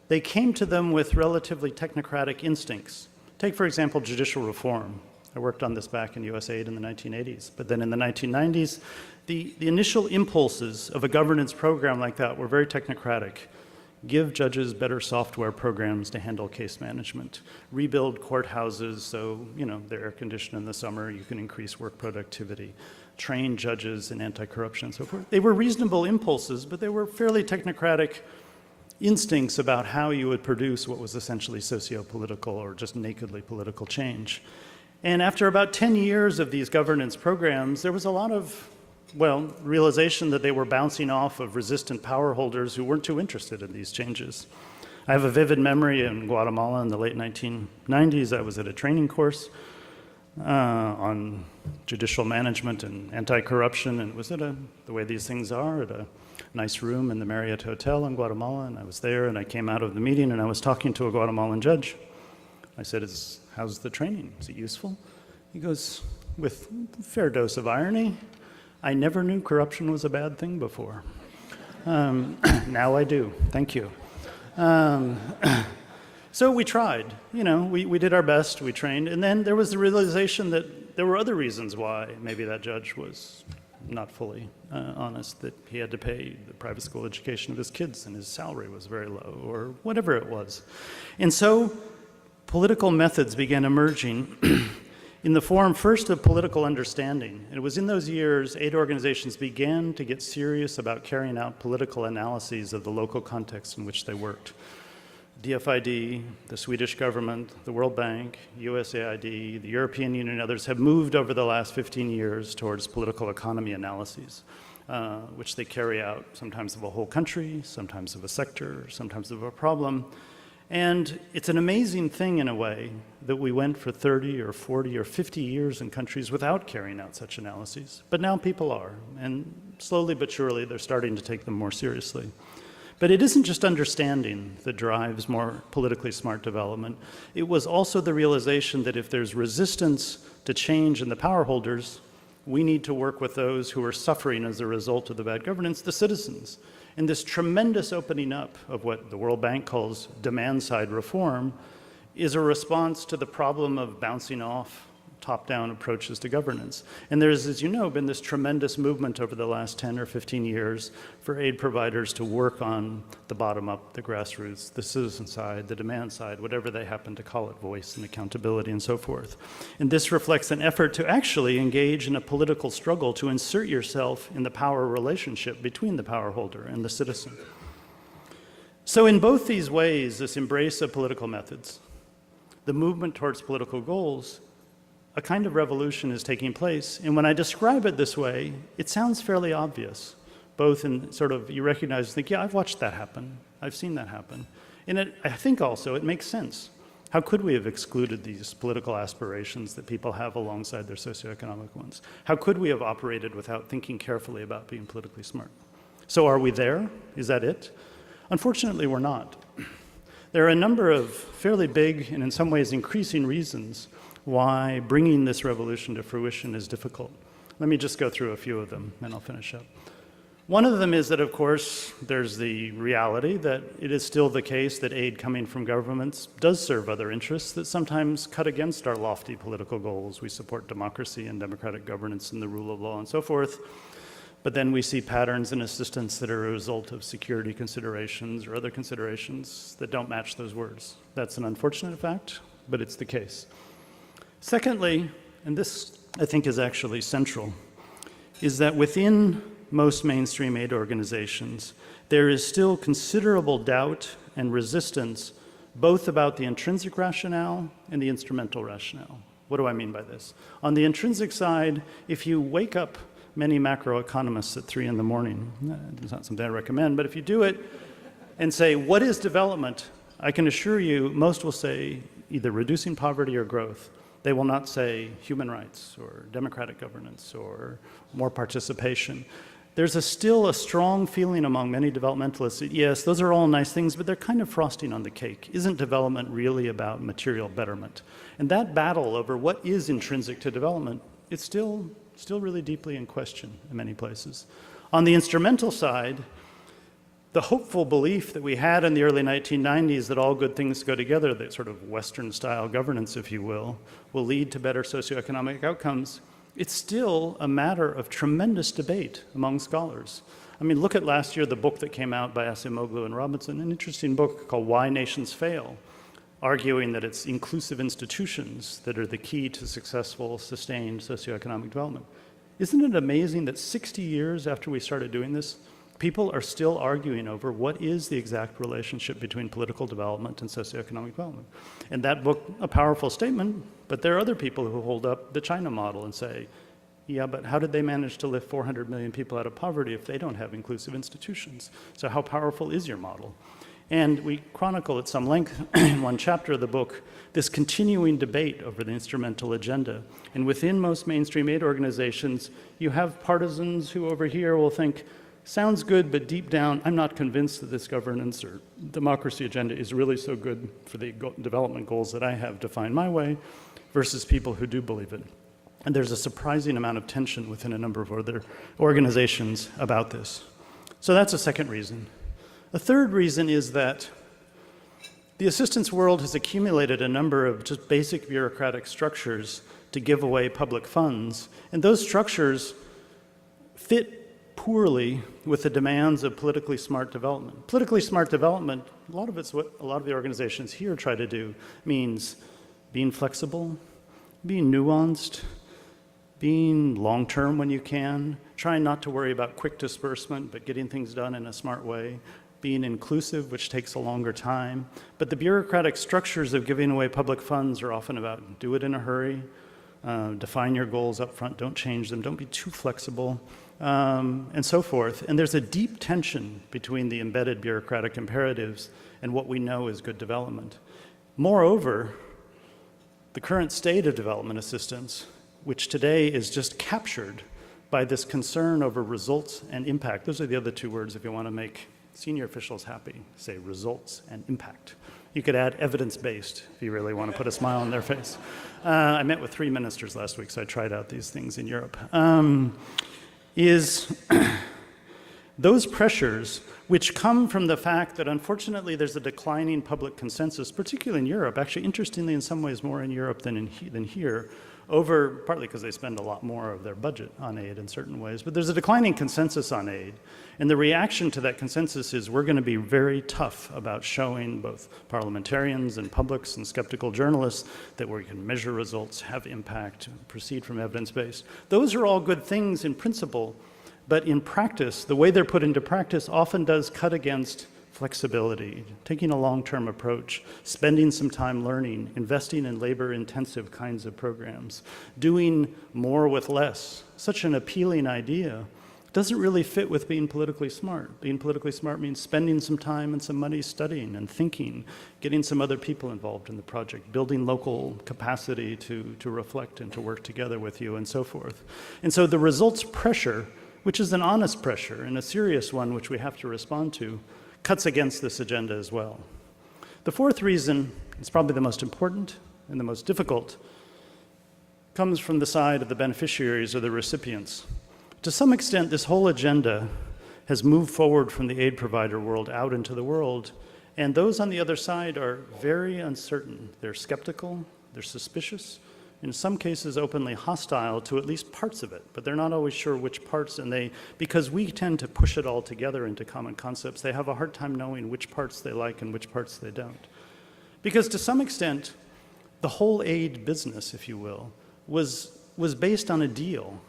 they came to them with relatively technocratic instincts. Take, for example, judicial reform. I worked on this back in USAID in the 1980s, but then in the 1990s, the initial impulses of a governance program like that were very technocratic. Give judges better software programs to handle case management. Rebuild courthouses so, they're air-conditioned in the summer, you can increase work productivity. Train judges in anti-corruption and so forth. They were reasonable impulses, but they were fairly technocratic instincts about how you would produce what was essentially socio-political or just nakedly political change. And after about 10 years of these governance programs, there was a lot of, realization that they were bouncing off of resistant power holders who weren't too interested in these changes. I have a vivid memory in Guatemala in the late 1990s. I was at a training course on judicial management and anti-corruption, and it was at the way these things are, at a nice room in the Marriott Hotel in Guatemala, and I was there, and I came out of the meeting, and I was talking to a Guatemalan judge. I said, how's the training? Is it useful? He goes, with a fair dose of irony, I never knew corruption was a bad thing before. Now I do. Thank you. So we tried, we did our best, we trained, and then there was the realization that there were other reasons why maybe that judge was not fully honest, that he had to pay the private school education of his kids and his salary was very low, or whatever it was. And so political methods began emerging in the form first of political understanding. It was in those years aid organizations began to get serious about carrying out political analyses of the local context in which they worked. DFID, the Swedish government, the World Bank, USAID, the European Union, and others have moved over the last 15 years towards political economy analyses, which they carry out sometimes of a whole country, sometimes of a sector, sometimes of a problem. And it's an amazing thing in a way that we went for 30 or 40 or 50 years in countries without carrying out such analyses. But now people are, and slowly but surely they're starting to take them more seriously. But it isn't just understanding that drives more politically smart development. It was also the realization that if there's resistance to change in the power holders, we need to work with those who are suffering as a result of the bad governance, the citizens. And this tremendous opening up of what the World Bank calls demand-side reform is a response to the problem of bouncing off top-down approaches to governance. And there's, as you know, been this tremendous movement over the last 10 or 15 years for aid providers to work on the bottom-up, the grassroots, the citizen side, the demand side, whatever they happen to call it, voice and accountability and so forth. And this reflects an effort to actually engage in a political struggle to insert yourself in the power relationship between the power holder and the citizen. So in both these ways, this embrace of political methods, the movement towards political goals, a kind of revolution is taking place. And when I describe it this way, it sounds fairly obvious, both in sort of, you recognize, think, yeah, I've watched that happen. I've seen that happen. And I think also it makes sense. How could we have excluded these political aspirations that people have alongside their socioeconomic ones? How could we have operated without thinking carefully about being politically smart? So are we there? Is that it? Unfortunately, we're not. There are a number of fairly big and in some ways increasing reasons why bringing this revolution to fruition is difficult. Let me just go through a few of them, and I'll finish up. One of them is that, of course, there's the reality that it is still the case that aid coming from governments does serve other interests that sometimes cut against our lofty political goals. We support democracy and democratic governance and the rule of law and so forth. But then we see patterns in assistance that are a result of security considerations or other considerations that don't match those words. That's an unfortunate fact, but it's the case. Secondly, and this I think is actually central, is that within most mainstream aid organizations, there is still considerable doubt and resistance both about the intrinsic rationale and the instrumental rationale. What do I mean by this? On the intrinsic side, if you wake up many macroeconomists at 3 in the morning, it's not something I recommend, but if you do it and say, what is development? I can assure you most will say either reducing poverty or growth. They will not say human rights or democratic governance or more participation. There's still a strong feeling among many developmentalists that yes, those are all nice things, but they're kind of frosting on the cake. Isn't development really about material betterment? And that battle over what is intrinsic to development, it's still really deeply in question in many places. On the instrumental side, the hopeful belief that we had in the early 1990s that all good things go together, that sort of Western-style governance, if you will lead to better socioeconomic outcomes, it's still a matter of tremendous debate among scholars. I mean, look at last year, the book that came out by Acemoglu and Robinson, an interesting book called Why Nations Fail, arguing that it's inclusive institutions that are the key to successful, sustained socioeconomic development. Isn't it amazing that 60 years after we started doing this, people are still arguing over what is the exact relationship between political development and socioeconomic development. And that book, a powerful statement, but there are other people who hold up the China model and say, yeah, but how did they manage to lift 400 million people out of poverty if they don't have inclusive institutions? So how powerful is your model? And we chronicle at some length in one chapter of the book this continuing debate over the instrumental agenda. And within most mainstream aid organizations, you have partisans who over here will think, sounds good, but deep down, I'm not convinced that this governance or democracy agenda is really so good for the development goals that I have defined my way, versus people who do believe it. And there's a surprising amount of tension within a number of other organizations about this. So that's a second reason. A third reason is that the assistance world has accumulated a number of just basic bureaucratic structures to give away public funds, and those structures fit poorly with the demands of politically smart development. Politically smart development, a lot of it's what a lot of the organizations here try to do, means being flexible, being nuanced, being long-term when you can, trying not to worry about quick disbursement, but getting things done in a smart way, being inclusive, which takes a longer time. But the bureaucratic structures of giving away public funds are often about do it in a hurry, define your goals up front, don't change them, don't be too flexible, and so forth. And there's a deep tension between the embedded bureaucratic imperatives and what we know is good development. Moreover, the current state of development assistance, which today is just captured by this concern over results and impact. Those are the other two words if you want to make senior officials happy, say results and impact. You could add evidence-based if you really want to put a smile on their face. I met with 3 ministers last week, so I tried out these things in Europe. Those pressures, which come from the fact that unfortunately there's a declining public consensus, particularly in Europe, actually interestingly in some ways more in Europe than here, over, partly because they spend a lot more of their budget on aid in certain ways, but there's a declining consensus on aid. And the reaction to that consensus is we're going to be very tough about showing both parliamentarians and publics and skeptical journalists that we can measure results, have impact, proceed from evidence-based. Those are all good things in principle, but in practice, the way they're put into practice often does cut against flexibility, taking a long-term approach, spending some time learning, investing in labor-intensive kinds of programs, doing more with less. Such an appealing idea doesn't really fit with being politically smart. Being politically smart means spending some time and some money studying and thinking, getting some other people involved in the project, building local capacity to reflect and to work together with you and so forth. And so the results pressure, which is an honest pressure and a serious one which we have to respond to, cuts against this agenda as well. The fourth reason, it's probably the most important and the most difficult, comes from the side of the beneficiaries or the recipients. To some extent, this whole agenda has moved forward from the aid provider world out into the world. And those on the other side are very uncertain. They're skeptical, they're suspicious, in some cases openly hostile to at least parts of it, but they're not always sure which parts, and because we tend to push it all together into common concepts, they have a hard time knowing which parts they like and which parts they don't. Because to some extent, the whole aid business, if you will, was based on a deal.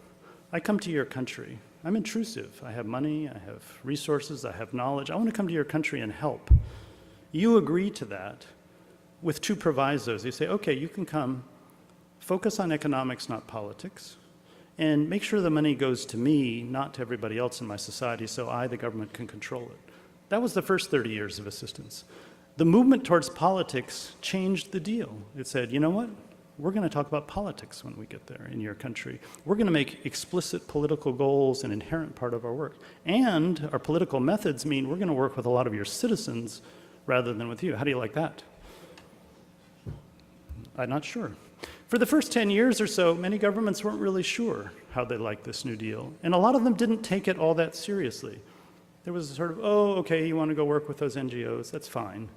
I come to your country. I'm intrusive. I have money, I have resources, I have knowledge. I want to come to your country and help. You agree to that with two provisos. You say, okay, you can come, focus on economics, not politics, and make sure the money goes to me, not to everybody else in my society, so I, the government, can control it. That was the first 30 years of assistance. The movement towards politics changed the deal. It said, you know what? We're going to talk about politics when we get there in your country. We're going to make explicit political goals an inherent part of our work. And our political methods mean we're going to work with a lot of your citizens rather than with you. How do you like that? I'm not sure. For the first 10 years or so, many governments weren't really sure how they liked this New Deal. And a lot of them didn't take it all that seriously. There was a sort of, oh, okay, you want to go work with those NGOs, that's fine.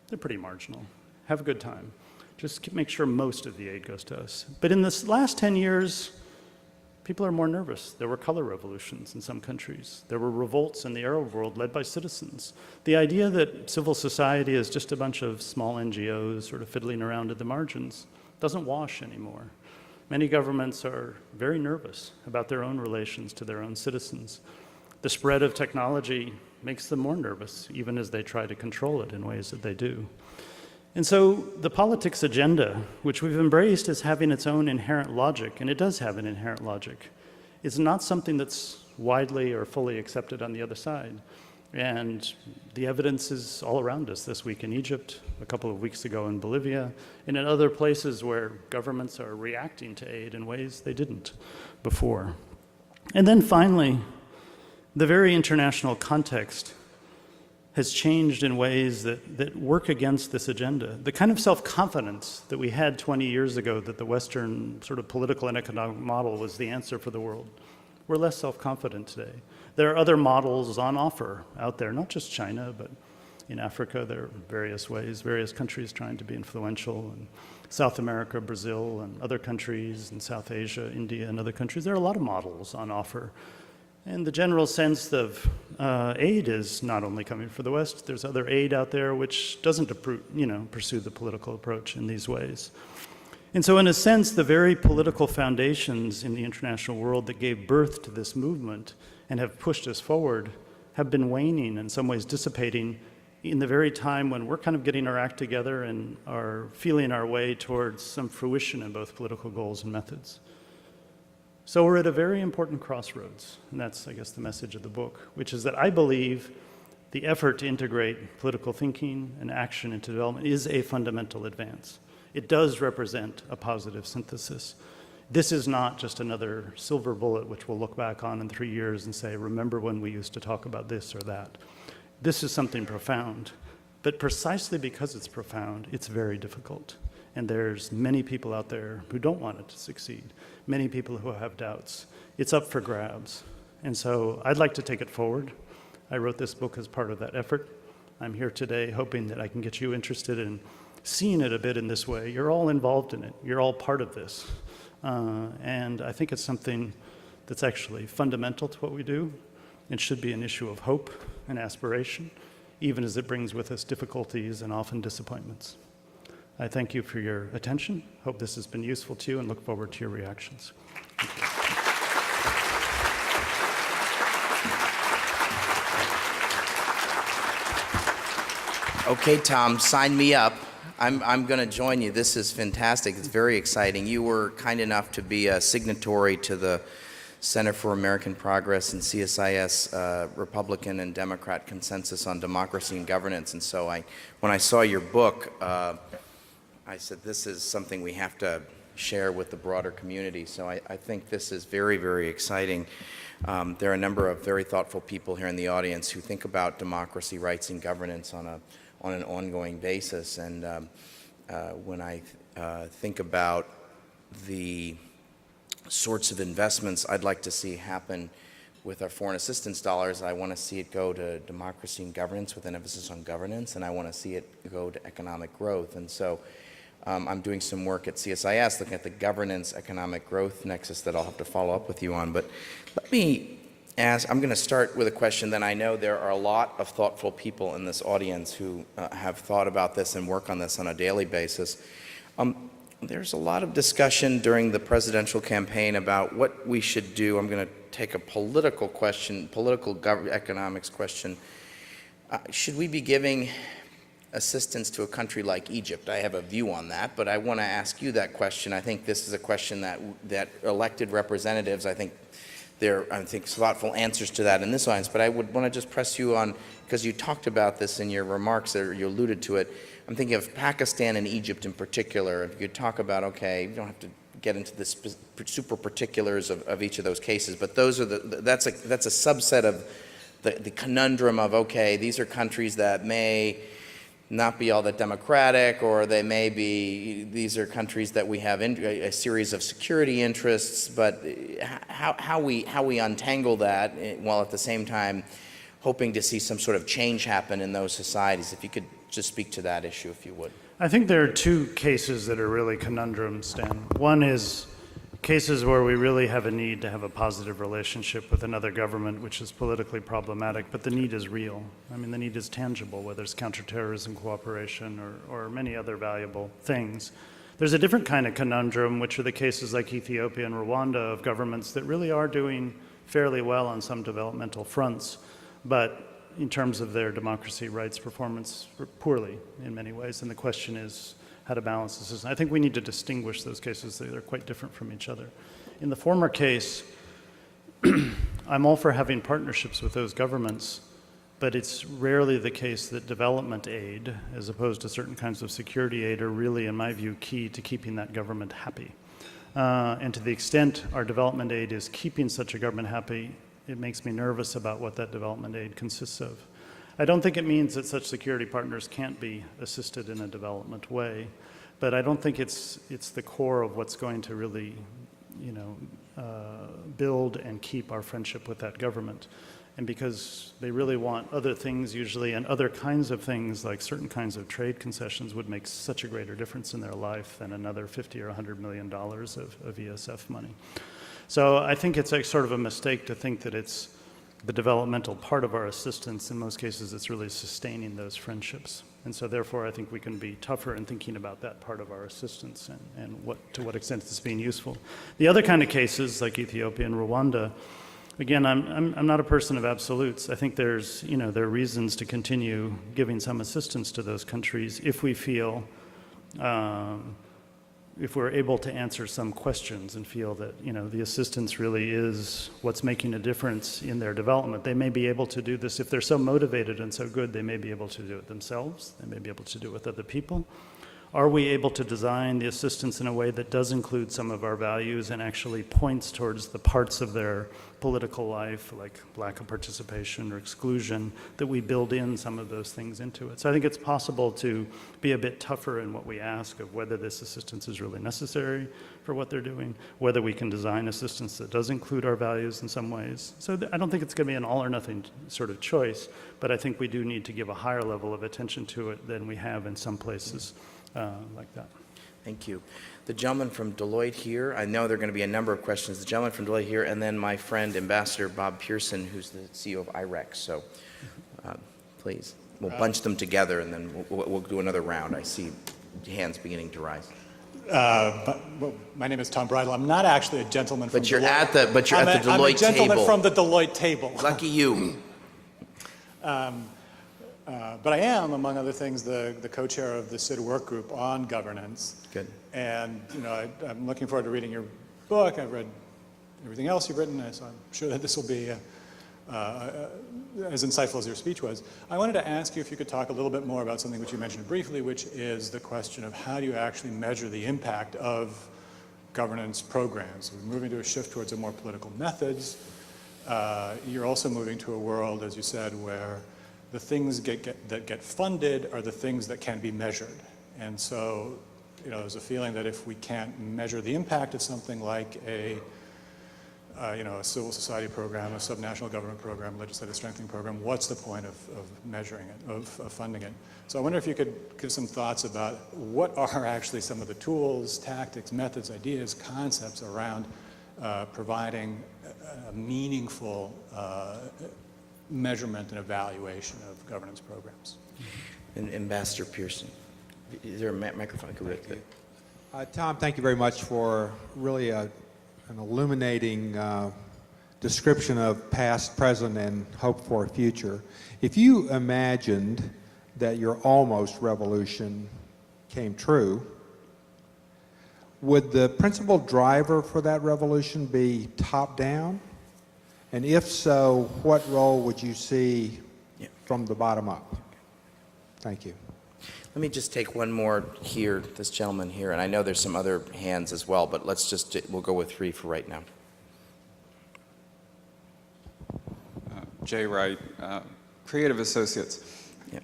They're pretty marginal. Have a good time. Just make sure most of the aid goes to us. But in this last 10 years, people are more nervous. There were color revolutions in some countries. There were revolts in the Arab world led by citizens. The idea that civil society is just a bunch of small NGOs sort of fiddling around at the margins doesn't wash anymore. Many governments are very nervous about their own relations to their own citizens. The spread of technology makes them more nervous, even as they try to control it in ways that they do. And so the politics agenda, which we've embraced as having its own inherent logic, and it does have an inherent logic, is not something that's widely or fully accepted on the other side. And the evidence is all around us this week in Egypt, a couple of weeks ago in Bolivia, and in other places where governments are reacting to aid in ways they didn't before. And then finally, the very international context has changed in ways that work against this agenda. The kind of self-confidence that we had 20 years ago that the Western sort of political and economic model was the answer for the world, we're less self-confident today. There are other models on offer out there, not just China, but in Africa there are various ways, various countries trying to be influential, and South America, Brazil, and other countries, in South Asia, India, and other countries. There are a lot of models on offer. And the general sense of aid is not only coming from the West, there's other aid out there which doesn't pursue the political approach in these ways. And so in a sense, the very political foundations in the international world that gave birth to this movement and have pushed us forward have been waning, in some ways dissipating, in the very time when we're kind of getting our act together and are feeling our way towards some fruition in both political goals and methods. So we're at a very important crossroads, and that's, I guess, the message of the book, which is that I believe the effort to integrate political thinking and action into development is a fundamental advance. It does represent a positive synthesis. This is not just another silver bullet which we'll look back on in 3 years and say, remember when we used to talk about this or that. This is something profound, but precisely because it's profound, it's very difficult. And there's many people out there who don't want it to succeed, many people who have doubts. It's up for grabs. And so I'd like to take it forward. I wrote this book as part of that effort. I'm here today hoping that I can get you interested in seeing it a bit in this way. You're all involved in it. You're all part of this. And I think it's something that's actually fundamental to what we do. It should be an issue of hope and aspiration, even as it brings with us difficulties and often disappointments. I thank you for your attention. Hope this has been useful to you and look forward to your reactions. Okay, Tom, sign me up. I'm going to join you. This is fantastic. It's very exciting. You were kind enough to be a signatory to the Center for American Progress and CSIS Republican and Democrat consensus on democracy and governance. And so when I saw your book, I said, this is something we have to share with the broader community. So I think this is very, very exciting. There are a number of very thoughtful people here in the audience who think about democracy, rights, and governance on an ongoing basis. And when I think about the sorts of investments I'd like to see happen with our foreign assistance dollars, I want to see it go to democracy and governance with an emphasis on governance, and I want to see it go to economic growth. And so I'm doing some work at CSIS looking at the governance economic growth nexus that I'll have to follow up with you on. But let me ask, I'm going to start with a question that I know there are a lot of thoughtful people in this audience who have thought about this and work on this on a daily basis. There's a lot of discussion during the presidential campaign about what we should do. I'm going to take a political question, economics question. Should we be giving assistance to a country like Egypt? I have a view on that, but I want to ask you that question. I think this is a question that elected representatives, I think thoughtful answers to that in this audience, but I would want to just press you on, because you talked about this in your remarks, or you alluded to it. I'm thinking of Pakistan and Egypt in particular. If you could talk about, okay, you don't have to get into the super particulars of each of those cases, but those are that's a subset of the conundrum of, okay, these are countries that may not be all that democratic, or these are countries that we have a series of security interests, but how we untangle that while at the same time hoping to see some sort of change happen in those societies. If you could just speak to that issue, if you would. I think there are two cases that are really conundrums, Stan. One is cases where we really have a need to have a positive relationship with another government, which is politically problematic, but the need is real. I mean, the need is tangible, whether it's counterterrorism cooperation or many other valuable things. There's a different kind of conundrum, which are the cases like Ethiopia and Rwanda of governments that really are doing fairly well on some developmental fronts, but in terms of their democracy rights performance, poorly in many ways. And the question is how to balance the system. I think we need to distinguish those cases. They're quite different from each other. In the former case, I'm all for having partnerships with those governments, but it's rarely the case that development aid, as opposed to certain kinds of security aid, are really, in my view, key to keeping that government happy. And to the extent our development aid is keeping such a government happy, it makes me nervous about what that development aid consists of. I don't think it means that such security partners can't be assisted in a development way, but I don't think it's the core of what's going to really, build and keep our friendship with that government. And because they really want other things usually, and other kinds of things like certain kinds of trade concessions would make such a greater difference in their life than another $50 or $100 million of ESF money. So I think it's sort of a mistake to think that it's the developmental part of our assistance. In most cases, it's really sustaining those friendships. And so therefore, I think we can be tougher in thinking about that part of our assistance and to what extent it's being useful. The other kind of cases, like Ethiopia and Rwanda, again, I'm not a person of absolutes. I think there are reasons to continue giving some assistance to those countries if we feel if we're able to answer some questions and feel that, the assistance really is what's making a difference in their development. They may be able to do this. If they're so motivated and so good, they may be able to do it themselves. They may be able to do it with other people. Are we able to design the assistance in a way that does include some of our values and actually points towards the parts of their political life, like lack of participation or exclusion, that we build in some of those things into it? So I think it's possible to be a bit tougher in what we ask of whether this assistance is really necessary for what they're doing, whether we can design assistance that does include our values in some ways. So I don't think it's going to be an all or nothing sort of choice, but I think we do need to give a higher level of attention to it than we have in some places. Like that. Thank you. The gentleman from Deloitte here, I know there are going to be a number of questions. The gentleman from Deloitte here, and then my friend, Ambassador Bob Pearson, who's the CEO of IREX. So please, we'll bunch them together, and then we'll do another round. I see hands beginning to rise. My name is Tom Bridle. I'm not actually a gentleman from Deloitte. But you're at the Deloitte table. I'm a gentleman from the Deloitte table. Lucky you. But I am, among other things, the co-chair of the SID work group on governance. Good. And I'm looking forward to reading your book. I've read everything else you've written, so I'm sure that this will be as insightful as your speech was. I wanted to ask you if you could talk a little bit more about something which you mentioned briefly, which is the question of how do you actually measure the impact of governance programs. We're moving to a shift towards a more political methods. You're also moving to a world, as you said, where the things that get funded are the things that can be measured. And so, there's a feeling that if we can't measure the impact of something like a a civil society program, a subnational government program, legislative strengthening program, what's the point of measuring it, of funding it? So I wonder if you could give some thoughts about what are actually some of the tools, tactics, methods, ideas, concepts around providing a meaningful measurement and evaluation of governance programs. And Ambassador Pearson, is there a microphone? Tom, thank you very much for really an illuminating description of past, present, and hope for a future. If you imagined that your almost revolution came true, would the principal driver for that revolution be top-down? And if so, what role would you see from the bottom up? Thank you. Let me just take one more here, this gentleman here, and I know there's some other hands as well, but we'll go with 3 for right now. Jay Wright, Creative Associates. Yeah.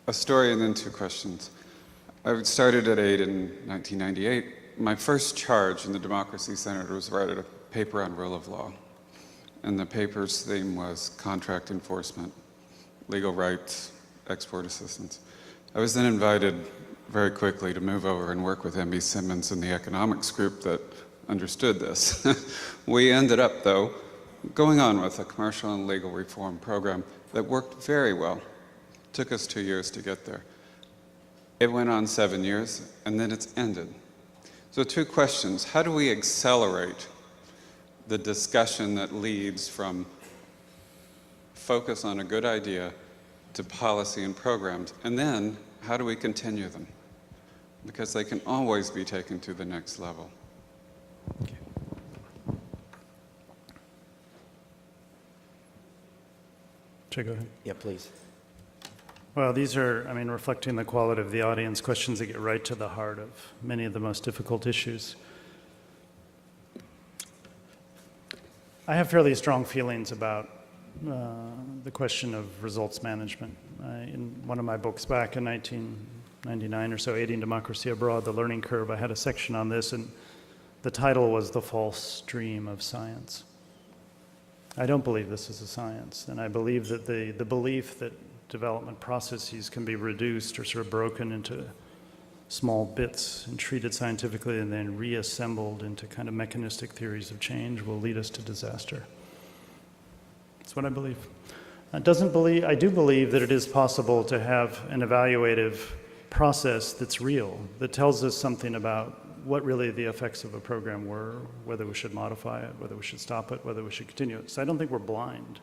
A story and then 2 questions. I started at Aid in 1998. My first charge in the Democracy Center was to write a paper on rule of law. And the paper's theme was contract enforcement, legal rights, export assistance. I was then invited very quickly to move over and work with M.B. Simmons in the economics group that understood this. We ended up, though, going on with a commercial and legal reform program that worked very well. It took us 2 years to get there. It went on 7 years, and then it's ended. So 2 questions. How do we accelerate the discussion that leads from focus on a good idea to policy and programs? And then, how do we continue them? Because they can always be taken to the next level. Okay. Should I go ahead? Yeah, please. Well, these are, reflecting the quality of the audience, questions that get right to the heart of many of the most difficult issues. I have fairly strong feelings about the question of results management. In one of my books back in 1999 or so, Aiding Democracy Abroad, The Learning Curve, I had a section on this, and the title was The False Dream of Science. I don't believe this is a science, and I believe that the belief that development processes can be reduced or sort of broken into small bits and treated scientifically and then reassembled into kind of mechanistic theories of change will lead us to disaster. That's what I believe. I do believe that it is possible to have an evaluative process that's real, that tells us something about what really the effects of a program were, whether we should modify it, whether we should stop it, whether we should continue it. So I don't think we're blind.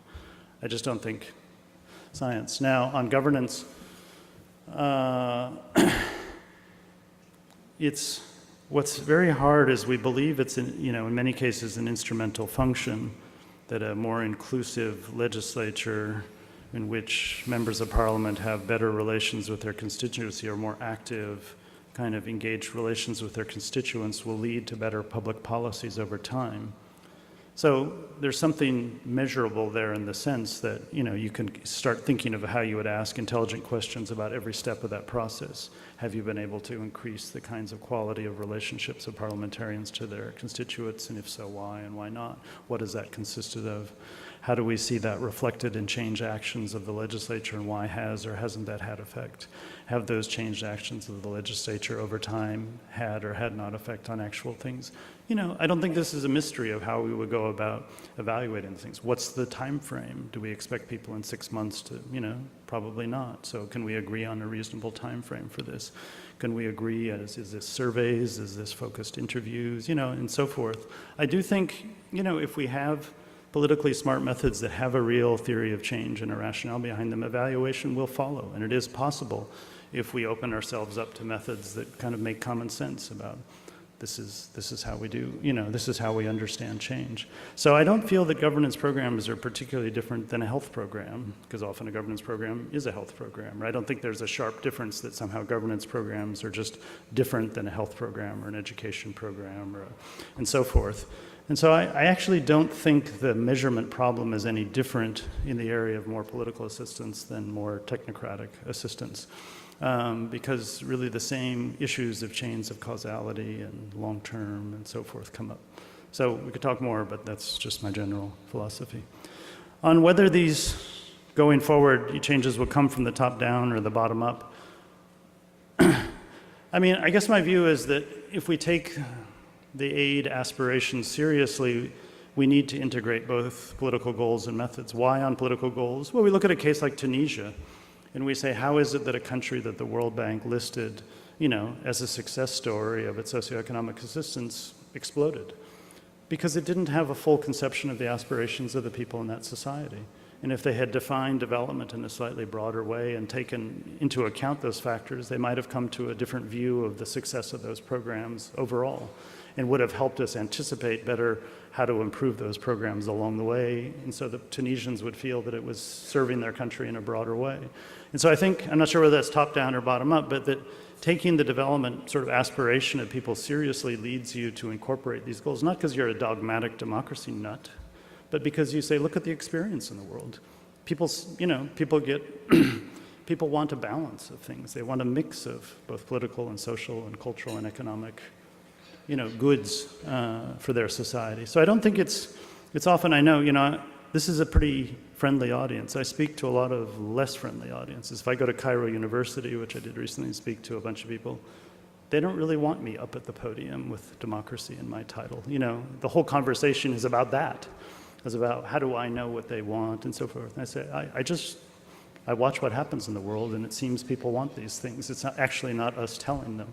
I just don't think science. Now, on governance, what's very hard is we believe it's, in many cases, an instrumental function, that a more inclusive legislature in which members of parliament have better relations with their constituency or more active, kind of engaged relations with their constituents will lead to better public policies over time. So there's something measurable there in the sense that, you can start thinking of how you would ask intelligent questions about every step of that process. Have you been able to increase the kinds of quality of relationships of parliamentarians to their constituents, and if so, why and why not? What has that consisted of? How do we see that reflected in change actions of the legislature, and why has or hasn't that had effect? Have those changed actions of the legislature over time had or had not effect on actual things? I don't think this is a mystery of how we would go about evaluating things. What's the time frame? Do we expect people in 6 months to, probably not. So can we agree on a reasonable time frame for this? Can we agree is this surveys, is this focused interviews, and so forth. I do think, if we have politically smart methods that have a real theory of change and a rationale behind them, evaluation will follow. And it is possible if we open ourselves up to methods that kind of make common sense about this is how we do, this is how we understand change. So I don't feel that governance programs are particularly different than a health program, because often a governance program is a health program. Right? I don't think there's a sharp difference that somehow governance programs are just different than a health program or an education program and so forth. And so I actually don't think the measurement problem is any different in the area of more political assistance than more technocratic assistance. Because really the same issues of chains of causality and long-term and so forth come up. So we could talk more, but that's just my general philosophy. On whether these, going forward, changes will come from the top down or the bottom up, I mean, I guess my view is that if we take the aid aspirations seriously, we need to integrate both political goals and methods. Why on political goals? Well, we look at a case like Tunisia, and we say, how is it that a country that the World Bank listed, as a success story of its socioeconomic assistance exploded? Because it didn't have a full conception of the aspirations of the people in that society. And if they had defined development in a slightly broader way and taken into account those factors, they might have come to a different view of the success of those programs overall, and would have helped us anticipate better how to improve those programs along the way. And so the Tunisians would feel that it was serving their country in a broader way. And so I think, I'm not sure whether that's top down or bottom up, but that taking the development sort of aspiration of people seriously leads you to incorporate these goals, not because you're a dogmatic democracy nut, but because you say, look at the experience in the world. People want a balance of things. They want a mix of both political and social and cultural and economic, goods for their society. So I don't think it's often, I know, this is a pretty friendly audience. I speak to a lot of less friendly audiences. If I go to Cairo University, which I did recently, and speak to a bunch of people, they don't really want me up at the podium with democracy in my title. The whole conversation is about that. It's about how do I know what they want and so forth. And I say, I watch what happens in the world, and it seems people want these things. It's actually not us telling them.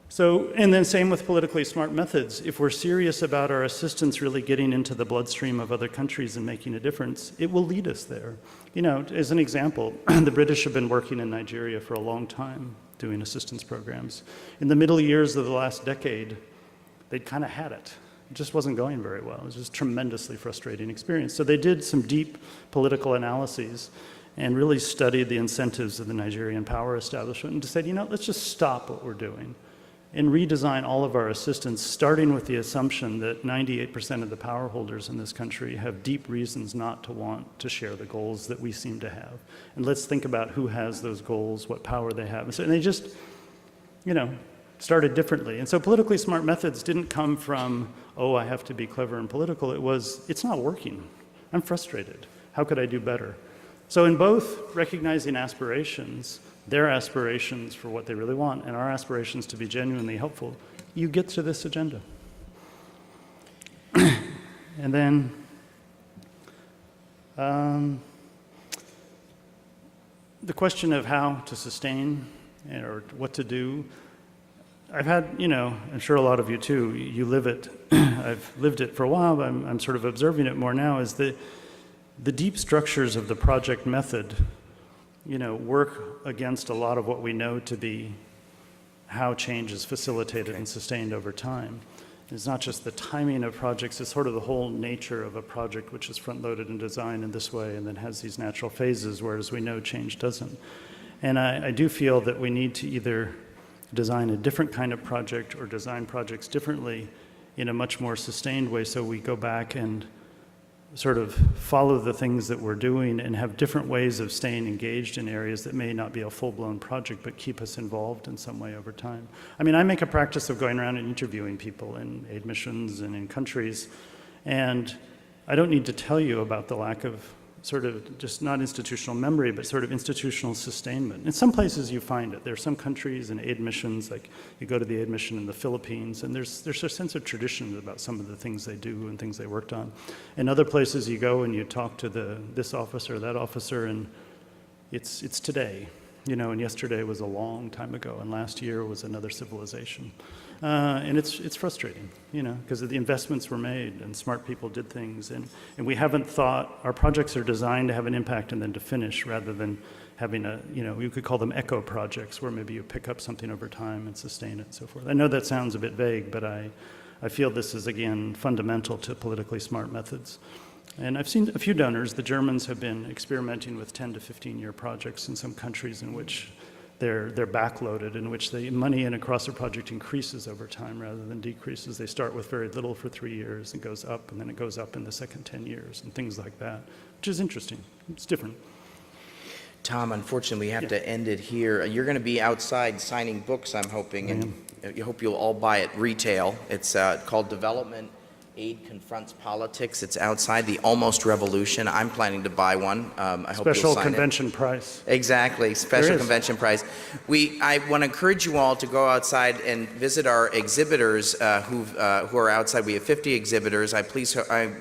So, and then same with politically smart methods. If we're serious about our assistance really getting into the bloodstream of other countries and making a difference, it will lead us there. As an example, the British have been working in Nigeria for a long time doing assistance programs. In the middle years of the last decade, they'd kind of had it. It just wasn't going very well. It was just a tremendously frustrating experience. So they did some deep political analyses and really studied the incentives of the Nigerian power establishment and decided, let's just stop what we're doing and redesign all of our assistance, starting with the assumption that 98% of the power holders in this country have deep reasons not to want to share the goals that we seem to have. And let's think about who has those goals, what power they have. And they just, started differently. And so politically smart methods didn't come from, I have to be clever and political. It was, it's not working. I'm frustrated. How could I do better? So in both recognizing aspirations, their aspirations for what they really want, and our aspirations to be genuinely helpful, you get to this agenda. And then, the question of how to sustain or what to do, I've had, I'm sure a lot of you too, you live it. I've lived it for a while, but I'm sort of observing it more now, is the deep structures of the project method, work against a lot of what we know to be how change is facilitated and sustained over time. It's not just the timing of projects, it's sort of the whole nature of a project which is front-loaded and designed in this way and then has these natural phases, whereas we know change doesn't. And I do feel that we need to either design a different kind of project or design projects differently in a much more sustained way, so we go back and sort of follow the things that we're doing and have different ways of staying engaged in areas that may not be a full-blown project but keep us involved in some way over time. I mean, I make a practice of going around and interviewing people in aid missions and in countries, and I don't need to tell you about the lack of sort of just not institutional memory, but sort of institutional sustainment. In some places you find it. There are some countries and aid missions, like you go to the aid mission in the Philippines, and there's a sense of tradition about some of the things they do and things they worked on. In other places you go and you talk to this officer, that officer, and it's today. And yesterday was a long time ago, and last year was another civilization. And it's frustrating, because the investments were made and smart people did things, and we haven't thought, our projects are designed to have an impact and then to finish, rather than having you could call them echo projects, where maybe you pick up something over time and sustain it and so forth. I know that sounds a bit vague, but I feel this is, again, fundamental to politically smart methods. And I've seen a few donors. The Germans have been experimenting with 10 to 15-year projects in some countries in which they're backloaded, in which the money in across a project increases over time rather than decreases. They start with very little for 3 years and goes up, and then it goes up in the second 10 years and things like that, which is interesting. It's different. Tom, unfortunately, we have to end it here. You're going to be outside signing books, I'm hoping, and I hope you'll all buy it retail. It's called Development Aid Confronts Politics. It's outside, the Almost Revolution. I'm planning to buy one. I hope Special you'll sign convention price. Exactly, special convention prize. I want to encourage you all to go outside and visit our exhibitors who are outside. We have 50 exhibitors. I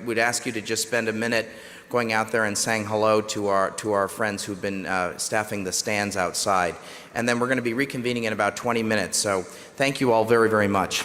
would ask you to just spend a minute going out there and saying hello to our friends who've been staffing the stands outside. And then we're going to be reconvening in about 20 minutes. So thank you all very, very much.